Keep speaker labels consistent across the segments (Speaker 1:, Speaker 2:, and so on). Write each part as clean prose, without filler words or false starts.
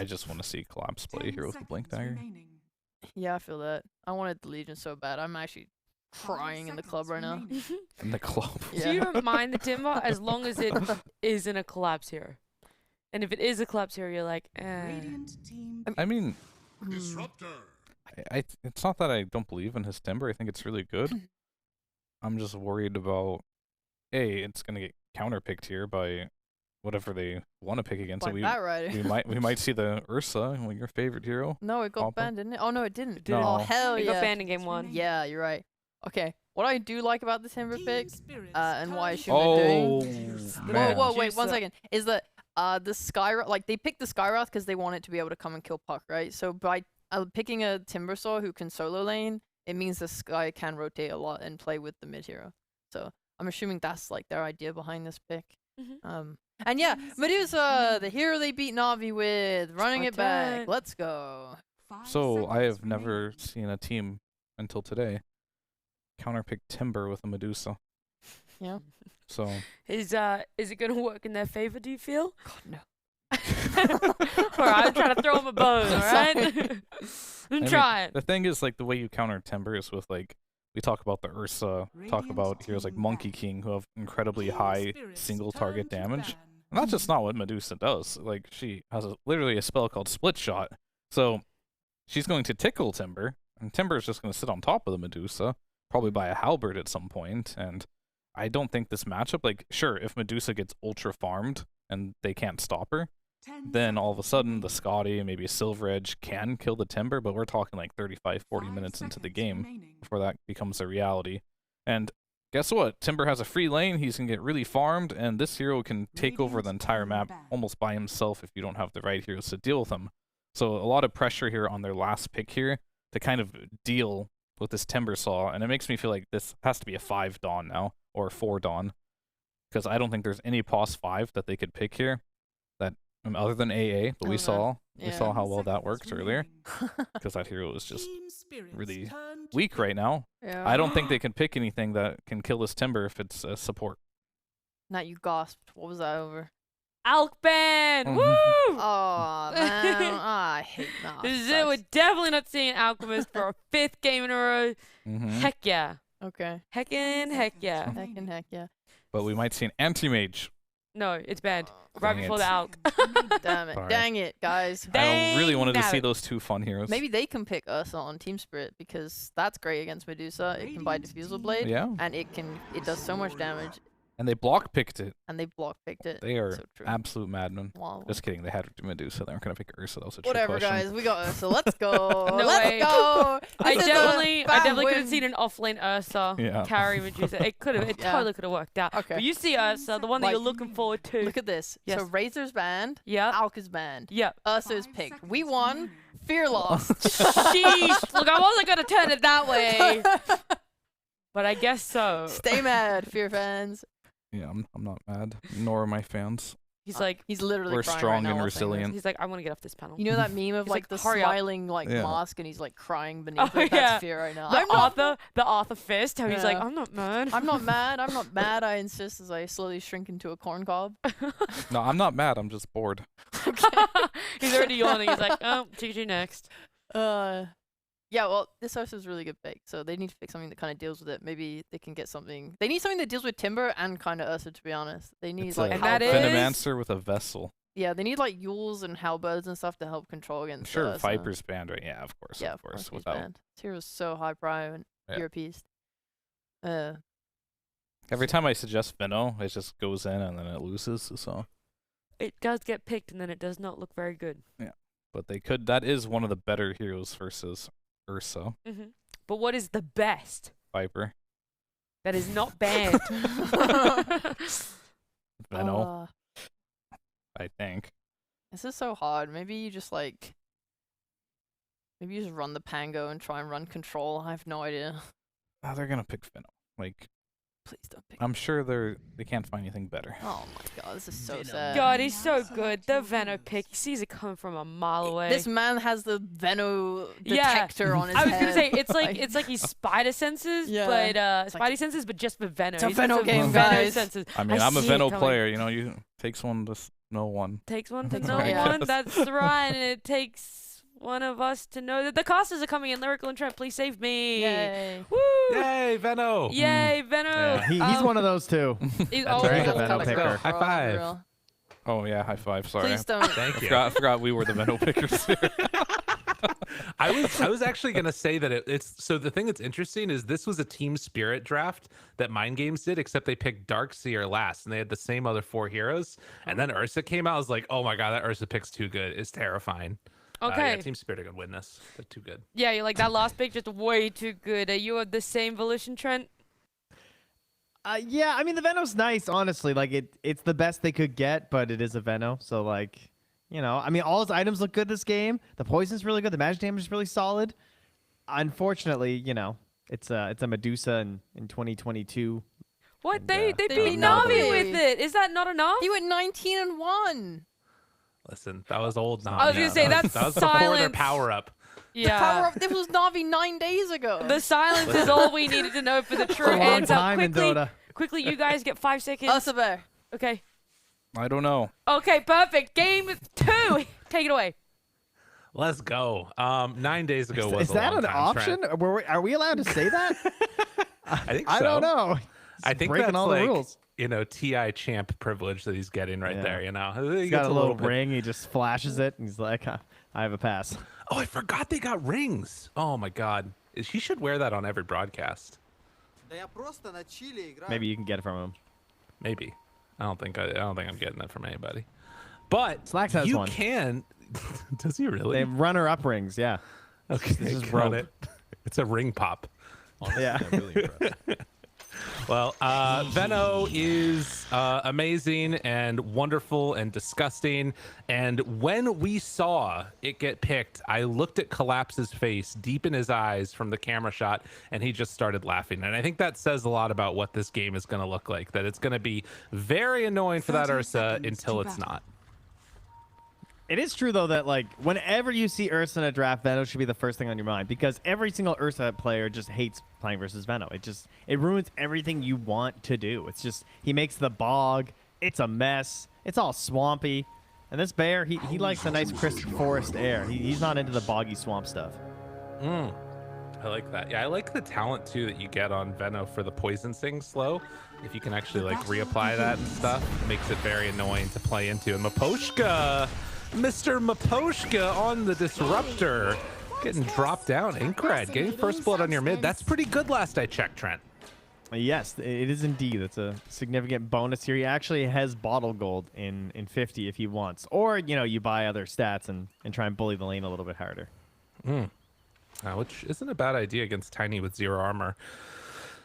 Speaker 1: I just want to see Collapse play here with the Blink Dagger.
Speaker 2: Yeah, I feel that. I wanted the Legion so bad. I'm actually crying in the club right now.
Speaker 1: In the club.
Speaker 2: Yeah.
Speaker 3: So you don't mind the Timber as long as it isn't a Collapse hero. And if it is a Collapse hero, you're like, eh.
Speaker 1: I mean, it's not that I don't believe in his Timber. I think it's really good. I'm just worried about, it's gonna get counterpicked here by whatever they want to pick against.
Speaker 2: By
Speaker 1: So we might see the Ursa, your favorite hero.
Speaker 2: No, it got
Speaker 1: Pop up.
Speaker 2: banned, didn't it? Oh, no, it didn't.
Speaker 1: No.
Speaker 2: Oh, hell
Speaker 3: It
Speaker 2: yeah.
Speaker 3: got banned in game 1.
Speaker 2: Yeah, you're right. Okay, what I do like about the Timber pick, and why I assume they're doing...
Speaker 1: Man.
Speaker 2: Whoa, wait,
Speaker 3: Juice
Speaker 2: 1
Speaker 3: up.
Speaker 2: second. Is that the Skyrath, like, they picked the Skyrath because they want it to be able to come and kill Puck, right? So by picking a Timbersaw who can solo lane, it means the Sky can rotate a lot and play with the mid hero. So I'm assuming that's, like, their idea behind this pick. And yeah, Medusa, the hero they beat Na'Vi with, running it back.
Speaker 3: Trent.
Speaker 2: Let's go.
Speaker 1: So I have never seen a team until today counterpick Timber with a Medusa.
Speaker 2: Yeah.
Speaker 1: So
Speaker 3: Is it gonna work in their favor, do you feel?
Speaker 2: God, no.
Speaker 3: Alright, I'm trying to throw him a bone, alright?
Speaker 1: I mean,
Speaker 3: trying.
Speaker 1: the thing is, like, the way you counter Timber is with, like, we talk about the Ursa, talk about heroes like Monkey King who have incredibly high single target damage. And that's just not what Medusa does. Like, she has literally a spell called Split Shot. So she's going to tickle Timber, and Timber is just going to sit on top of the Medusa, probably by a halberd at some point. And I don't think this matchup, like, sure, if Medusa gets ultra farmed and they can't stop her, then all of a sudden the Scotty, maybe a Silver Edge can kill the Timber, but we're talking like 35, 40 minutes into the game before that becomes a reality. And guess what? Timber has a free lane, he's going to get really farmed, and this hero can take over the entire map almost by himself if you don't have the right heroes to deal with him. So a lot of pressure here on their last pick here to kind of deal with this Timbersaw, and it makes me feel like this has to be a 5 Dawn now, or 4 Dawn, because I don't think there's any POS 5 that they could pick here that other than AA, but we saw how well that worked earlier, because that hero is just really weak right now.
Speaker 2: Yeah.
Speaker 1: I don't think they can pick anything that can kill this Timber if it's a support.
Speaker 2: Not you gasped. What was that over?
Speaker 3: Alkban! Woo!
Speaker 2: Oh man, I hate that.
Speaker 3: We're definitely not seeing Alchemist for a 5th game in a row. Heck yeah.
Speaker 2: Okay.
Speaker 3: Heck yeah.
Speaker 2: Heck yeah.
Speaker 1: But we might see an anti-mage.
Speaker 3: No, it's banned. Right
Speaker 1: Dang
Speaker 3: before
Speaker 1: it.
Speaker 3: the Alk.
Speaker 2: Damn it.
Speaker 1: Sorry.
Speaker 2: Dang it, guys.
Speaker 1: I really wanted to see
Speaker 3: it.
Speaker 1: those 2 fun heroes.
Speaker 2: Maybe they can pick us on TeamSpirit because that's great against Medusa. It can buy Diffusal Blade.
Speaker 1: Yeah.
Speaker 2: And it does so much damage.
Speaker 1: And they block picked it.
Speaker 2: And they block picked it.
Speaker 1: They are
Speaker 2: So true.
Speaker 1: absolute madmen.
Speaker 2: Wow.
Speaker 1: Just kidding. They had Medusa. They weren't gonna pick Ursa. That was a trick
Speaker 2: Whatever,
Speaker 1: question.
Speaker 2: guys. We got Ursa. Let's go.
Speaker 3: No
Speaker 2: Let's
Speaker 3: way.
Speaker 2: go.
Speaker 3: I
Speaker 2: This is a
Speaker 3: definitely
Speaker 2: bad
Speaker 3: could have
Speaker 2: win.
Speaker 3: seen an offlane Ursa
Speaker 1: Yeah.
Speaker 3: carry Medusa. It could have. It
Speaker 2: Yeah.
Speaker 3: totally could have worked out.
Speaker 2: Okay.
Speaker 3: But you see Ursa, the one that
Speaker 2: Like,
Speaker 3: you're looking forward to.
Speaker 2: Look at this.
Speaker 3: Yes.
Speaker 2: So Razor's banned.
Speaker 3: Yep.
Speaker 2: Alk is banned.
Speaker 3: Yep.
Speaker 2: Ursa's picked. We won. Fear lost.
Speaker 3: Sheesh. Look, I wasn't gonna turn it that way, but I guess so.
Speaker 2: Stay mad, Fear fans.
Speaker 1: Yeah, I'm not mad. Nor are my fans.
Speaker 3: He's like,
Speaker 2: He's literally
Speaker 1: We're
Speaker 2: crying
Speaker 1: strong
Speaker 2: right now
Speaker 1: and
Speaker 2: while saying this.
Speaker 1: resilient.
Speaker 3: he's like, I want to get off this panel.
Speaker 2: You know that meme of
Speaker 3: He's
Speaker 2: like
Speaker 3: like,
Speaker 2: the
Speaker 3: "Hurry up."
Speaker 2: smiling like
Speaker 1: Yeah.
Speaker 2: mask and he's like crying beneath
Speaker 3: Oh,
Speaker 2: it?
Speaker 3: yeah.
Speaker 2: That's Fear right now.
Speaker 3: The Arthur fist. How he's like,
Speaker 2: Yeah.
Speaker 3: I'm not mad.
Speaker 2: I'm not mad. I'm not mad. I insist as I slowly shrink into a corn cob.
Speaker 1: No, I'm not mad. I'm just bored.
Speaker 3: He's already yawning. He's like, oh, GG next.
Speaker 2: Yeah, well, this Ursa is really good pick, so they need to pick something that kind of deals with it. Maybe they can get something. They need something that deals with Timber and kind of Ursa, to be honest. They need
Speaker 1: It's
Speaker 2: like
Speaker 1: a
Speaker 3: And that is-
Speaker 1: Venomancer with a vessel.
Speaker 2: yeah, they need like Yules and Halberds and stuff to help control against.
Speaker 1: Sure,
Speaker 2: Ursa.
Speaker 1: Viper's banned, right? Yeah, of course.
Speaker 2: Yeah,
Speaker 1: of course.
Speaker 2: he's
Speaker 1: Without
Speaker 2: banned. This hero's so high prio and
Speaker 1: Yeah.
Speaker 2: Europe East.
Speaker 1: every time I suggest Veno, it just goes in and then it loses. So,
Speaker 3: It does get picked, and then it does not look very good.
Speaker 1: but they could. That is one of the better heroes versus Ursa.
Speaker 3: But what is the best
Speaker 1: Viper.
Speaker 3: that is not banned?
Speaker 1: Veno, I think.
Speaker 2: This is so hard. Maybe you just like. Maybe you just run the Pango and try and run control. I have no idea.
Speaker 1: They're gonna pick Veno. Like,
Speaker 2: Please don't pick.
Speaker 1: I'm sure they can't find anything better.
Speaker 2: Oh my god, this is so sad.
Speaker 3: God, he's so good. The Veno pick, he sees it coming from a mile away.
Speaker 2: This man has the Veno
Speaker 3: Yeah.
Speaker 2: detector on his
Speaker 3: I was
Speaker 2: head.
Speaker 3: gonna say it's like he's spider senses,
Speaker 2: Yeah.
Speaker 3: but
Speaker 2: It's like-
Speaker 3: Spidey senses, but just for Veno.
Speaker 2: It's a
Speaker 3: He's got
Speaker 2: Veno
Speaker 3: some
Speaker 2: game,
Speaker 3: Veno
Speaker 2: guys.
Speaker 3: senses.
Speaker 1: I mean, I'm a
Speaker 3: see it
Speaker 1: Veno
Speaker 3: coming.
Speaker 1: player. You know, you takes one to know one.
Speaker 3: Takes one to
Speaker 2: Takes
Speaker 3: know
Speaker 2: one, yeah.
Speaker 3: one. That's right. And it takes one of us to know that the casters are coming in. Lyrical and Trent, please save me.
Speaker 2: Yay.
Speaker 3: Woo!
Speaker 4: Yay, Veno.
Speaker 3: Yay, Veno.
Speaker 5: Yeah, he's one of those too.
Speaker 3: He's
Speaker 4: That's
Speaker 3: oh,
Speaker 4: right.
Speaker 5: He's a
Speaker 3: oh,
Speaker 5: Veno
Speaker 3: oh,
Speaker 5: picker.
Speaker 3: oh,
Speaker 4: High
Speaker 3: oh,
Speaker 4: five.
Speaker 2: Real.
Speaker 1: Oh yeah, high five. Sorry.
Speaker 2: Please don't.
Speaker 4: Thank you.
Speaker 1: I forgot we were the Veno pickers here.
Speaker 4: I was actually gonna say that it's so the thing that's interesting is this was a TSpirit draft that Mind Games did, except they picked Darkseer last and they had the same other 4 heroes. And then Ursa came out. I was like, oh my god, that Ursa pick's too good. It's terrifying.
Speaker 3: Okay.
Speaker 4: Yeah, TSpirit are gonna win this. They're too good.
Speaker 3: Yeah, you're like that last pick just way too good. Are you of the same volition, Trent?
Speaker 5: Yeah, I mean the Veno's nice, honestly. Like it's the best they could get, but it is a Veno, so like, you know, I mean all his items look good this game. The poison's really good. The magic damage is really solid. Unfortunately, you know, it's a Medusa in 2022.
Speaker 3: What?
Speaker 5: And,
Speaker 3: They
Speaker 2: They
Speaker 3: beat
Speaker 2: beat
Speaker 3: Navi
Speaker 2: Navi.
Speaker 3: with it. Is that not enough?
Speaker 2: He went 19-1.
Speaker 4: Listen, that was old now.
Speaker 3: I was gonna say, that's
Speaker 4: that was before their
Speaker 3: silence.
Speaker 4: power up.
Speaker 3: Yeah.
Speaker 2: Power up. This was Navi 9 days ago.
Speaker 3: The silence is all we needed to know for the true
Speaker 5: A long
Speaker 3: answer.
Speaker 5: time in Dota.
Speaker 3: Quickly, you guys get 5 seconds.
Speaker 2: Ursa.
Speaker 3: Okay.
Speaker 1: I don't know.
Speaker 3: Okay, perfect. Game 2. Take it away.
Speaker 4: Let's go. 9 days ago was
Speaker 5: Is
Speaker 4: a
Speaker 5: that
Speaker 4: long
Speaker 5: an
Speaker 4: time,
Speaker 5: option?
Speaker 4: Trent.
Speaker 5: Are we allowed to say that?
Speaker 4: I think so.
Speaker 5: I don't know.
Speaker 4: I
Speaker 5: He's
Speaker 4: think
Speaker 5: breaking
Speaker 4: that's
Speaker 5: all
Speaker 4: like,
Speaker 5: the rules.
Speaker 4: you know, TI champ privilege that he's getting right
Speaker 5: Yeah.
Speaker 4: there. You know,
Speaker 5: He's got a little ring. He just flashes it, and he's like, "I have a pass."
Speaker 4: Oh, I forgot they got rings. Oh my god, he should wear that on every broadcast.
Speaker 5: Maybe you can get it from him.
Speaker 4: Maybe. I don't think I'm getting that from anybody. But
Speaker 5: Slacks has
Speaker 4: you
Speaker 5: one.
Speaker 4: can. Does he really?
Speaker 5: They have runner-up rings. Yeah.
Speaker 4: Okay,
Speaker 5: this is
Speaker 4: got
Speaker 5: rope.
Speaker 4: it. It's a ring pop.
Speaker 5: Yeah.
Speaker 4: Well, Veno is amazing and wonderful and disgusting. And when we saw it get picked, I looked at Collapse's face deep in his eyes from the camera shot, and he just started laughing. And I think that says a lot about what this game is going to look like, that it's going to be very annoying for that
Speaker 6: 30
Speaker 4: Ursa
Speaker 6: seconds
Speaker 4: until
Speaker 6: to
Speaker 4: it's
Speaker 6: battle.
Speaker 4: not.
Speaker 5: It is true though that like whenever you see Ursa in a draft, Veno should be the first thing on your mind because every single Ursa player just hates playing versus Veno. It ruins everything you want to do. It's just he makes the bog. It's a mess. It's all swampy. And this bear, he likes a nice crisp forest air. He's not into the boggy swamp stuff.
Speaker 4: I like that. Yeah, I like the talent too that you get on Veno for the poison sing slow. If you can actually like reapply that and stuff, it makes it very annoying to play into. And Maposhka, Mr. Maposhka on the disruptor, getting dropped down. Incred, getting first blood on your mid. That's pretty good last I checked, Trent.
Speaker 5: Yes, it is indeed. It's a significant bonus here. He actually has bottle gold in 50 if he wants. Or, you know, you buy other stats and try and bully the lane a little bit harder.
Speaker 4: Which isn't a bad idea against Tiny with 0 armor.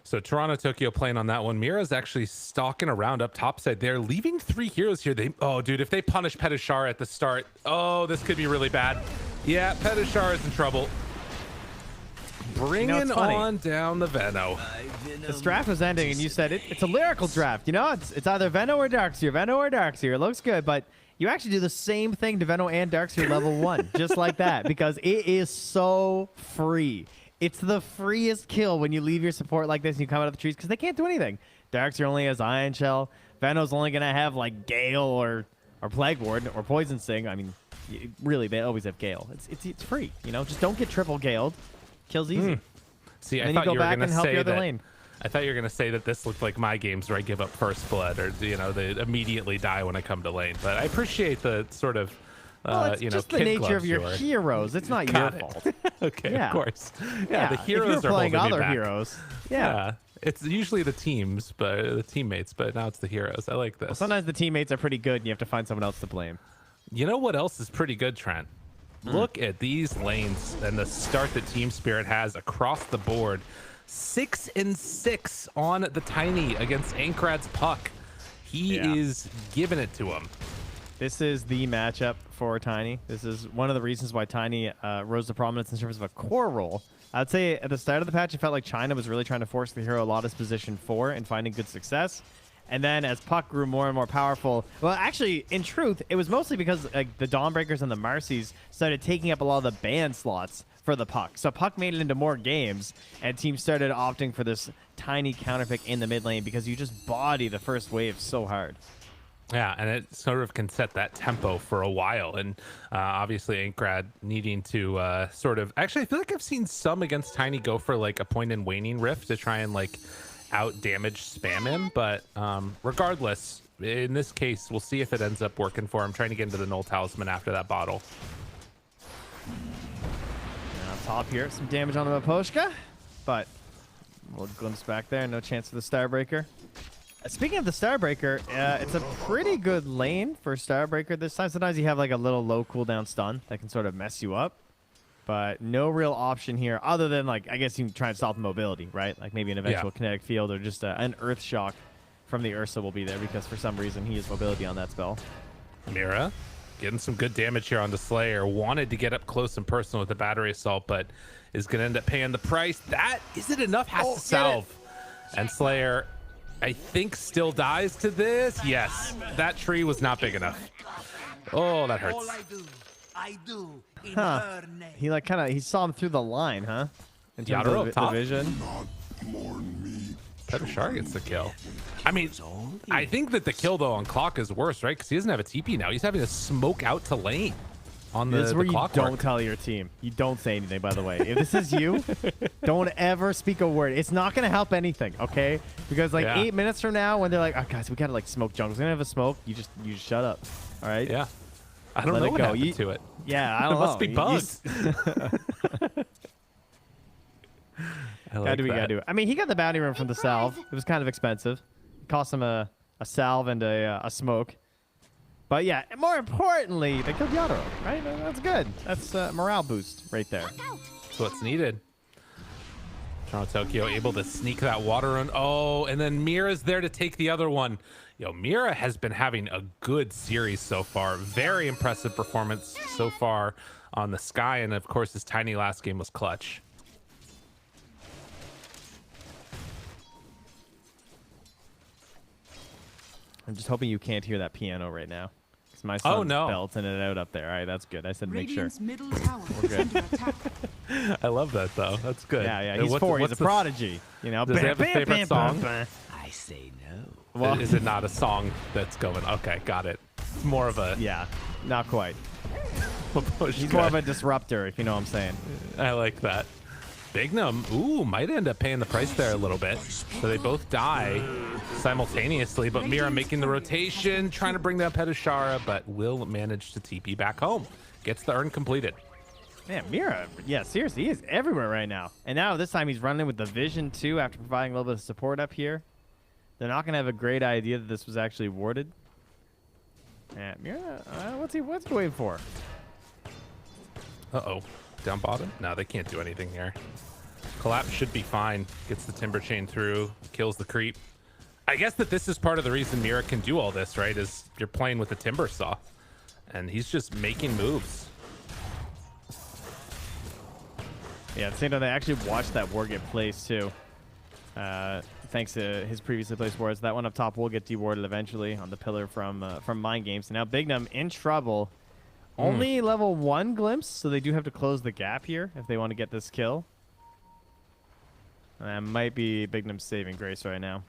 Speaker 4: So Toronto Tokyo playing on that one. Mira's actually stalking around up top side. They're leaving 3 heroes here. Oh, dude, if they punish Petishar at the start, oh, this could be really bad. Yeah, Petishar is in trouble. Bringing
Speaker 5: it's funny.
Speaker 4: on down the Veno.
Speaker 5: This draft was ending, and you said it's a lyrical draft. You know, it's either Veno or Darkseer. Veno or Darkseer. It looks good, but you actually do the same thing to Veno and Darkseer level 1, just like that, because it is so free. It's the freest kill when you leave your support like this and you come out of the trees because they can't do anything. Darkseer only has Iron Shell. Veno's only going to have like Gale or Plague Ward or Poison Sting. I mean, really, they always have Gale. It's free. You know, just don't get triple Galed. Kills easy.
Speaker 4: See,
Speaker 5: And
Speaker 4: I
Speaker 5: then
Speaker 4: thought
Speaker 5: you
Speaker 4: you
Speaker 5: go
Speaker 4: were
Speaker 5: back
Speaker 4: going
Speaker 5: and
Speaker 4: to
Speaker 5: help
Speaker 4: say
Speaker 5: your other
Speaker 4: that.
Speaker 5: lane.
Speaker 4: I thought you were going to say that this looked like my games where I give up first blood or, you know, they immediately die when I come to lane. But I appreciate the sort of,
Speaker 5: Well, it's
Speaker 4: you know,
Speaker 5: just the
Speaker 4: kid
Speaker 5: nature
Speaker 4: gloves
Speaker 5: of your
Speaker 4: you are.
Speaker 5: heroes. It's not your
Speaker 4: Got it.
Speaker 5: fault.
Speaker 4: Okay,
Speaker 5: Yeah.
Speaker 4: of course. Yeah, the
Speaker 5: if
Speaker 4: heroes
Speaker 5: you're
Speaker 4: are
Speaker 5: playing
Speaker 4: holding me
Speaker 5: other
Speaker 4: back.
Speaker 5: heroes. Yeah.
Speaker 4: It's usually the teams, but the teammates, but now it's the heroes. I like this.
Speaker 5: Sometimes the teammates are pretty good, and you have to find someone else to blame.
Speaker 4: You know what else is pretty good, Trent? Look at these lanes and the start that TSpirit has across the board. 6 and 6 on the Tiny against Ankrad's Puck. He
Speaker 5: Yeah.
Speaker 4: is giving it to him.
Speaker 5: This is the matchup for Tiny. This is one of the reasons why Tiny rose to prominence in terms of a core role. I'd say at the start of the patch, it felt like China was really trying to force the hero a lot of position 4 and finding good success. And then as Puck grew more and more powerful, well, actually, in truth, it was mostly because the Dawnbreakers and the Marcies started taking up a lot of the ban slots for the Puck. So Puck made it into more games, and teams started opting for this Tiny counterpick in the mid lane because you just body the first wave so hard.
Speaker 4: Yeah, and it sort of can set that tempo for a while. And obviously, Ainkrad needing to sort of... Actually, I feel like I've seen some against Tiny go for like a point in waning rift to try and like out damage spam him. But regardless, in this case, we'll see if it ends up working for him. Trying to get into the Null Talisman after that bottle.
Speaker 5: Now top here, some damage on the Maposhka, but we'll glimpse back there. No chance for the Starbreaker. Speaking of the Starbreaker, it's a pretty good lane for Starbreaker this time. Sometimes you have like a little low cooldown stun that can sort of mess you up, but no real option here other than like, I guess you can try and stop the mobility, right? Like maybe an eventual kinetic field or just an Earth Shock from the Ursa will be there because for some reason he has mobility on that spell.
Speaker 4: Mira getting some good damage here on the Slayer. Wanted to get up close and personal with the battery assault, but is going to end up paying the price. That isn't enough. Has to salve. And Slayer, I think, still dies to this. Yes, that tree was not big enough. Oh, that hurts.
Speaker 5: Huh. He like he saw him through the line, huh? In terms
Speaker 4: Yadro
Speaker 5: of
Speaker 4: top.
Speaker 5: the vision.
Speaker 4: Petrashar gets the kill. I mean, I think that the kill though on Clock is worse, right? Because he doesn't have a TP now. He's having to smoke out to lane on the
Speaker 5: This is where you
Speaker 4: Clockwork.
Speaker 5: don't tell your team. You don't say anything, by the way. If this is you, don't ever speak a word. It's not going to help anything, okay? Because like 8 minutes from now, when they're like, "Oh, guys, we got to like smoke jungle. We're going to have a smoke." You just shut up, all right?
Speaker 4: Yeah. I don't
Speaker 5: Let
Speaker 4: know
Speaker 5: it
Speaker 4: what
Speaker 5: go.
Speaker 4: happened to it.
Speaker 5: Yeah, I don't know.
Speaker 4: Must be bugs.
Speaker 5: Gotta do. I mean, he got the bounty room from the salve. It was kind of expensive. It cost him a salve and a smoke. But yeah, more importantly, they killed Yadro, right? That's good. That's a morale boost right there.
Speaker 4: That's what's needed. Toronto Tokyo able to sneak that water run. Oh, and then Mira's there to take the other one. Yo, Mira has been having a good series so far. Very impressive performance so far on the Sky. And of course, his Tiny last game was clutch.
Speaker 5: I'm just hoping you can't hear that piano right now. Because my son's belting it out up there. All right, that's good. I said make sure.
Speaker 6: Middle tower
Speaker 5: We're good.
Speaker 6: under attack.
Speaker 4: I love that, though. That's good.
Speaker 5: Yeah. He's 4. He's a prodigy. You know.
Speaker 4: Does he have a favorite song?
Speaker 7: I say no.
Speaker 5: Well,
Speaker 4: Is it not a song that's going? Okay, got it. It's more of a...
Speaker 5: yeah, not quite.
Speaker 4: push.
Speaker 5: He's more of a disruptor, if you know what I'm saying.
Speaker 4: I like that. Bignum, ooh, might end up paying the price there a little bit. So they both die simultaneously, but Mira making the rotation, trying to bring down Petashara, but will manage to TP back home. Gets the urn completed.
Speaker 5: Man, Mira, yeah, seriously, he is everywhere right now. And now this time he's running with the vision too after providing a little bit of support up here. They're not going to have a great idea that this was actually warded. Yeah, Mira, what's he waiting for?
Speaker 4: Uh-oh. Down bottom? No, they can't do anything here. Collapse should be fine. Gets the Timber Chain through, kills the creep. I guess that this is part of the reason Mira can do all this, right? Is you're playing with the Timber Saw. And he's just making moves.
Speaker 5: Yeah, at the same time, they actually watched that war get placed too. Thanks to his previously placed wards. That one up top will get dewarded eventually on the pillar from Mind Games. So now Bignum in trouble. Only level 1 glimpse, so they do have to close the gap here if they want to get this kill. That might be Bignum's saving grace right now.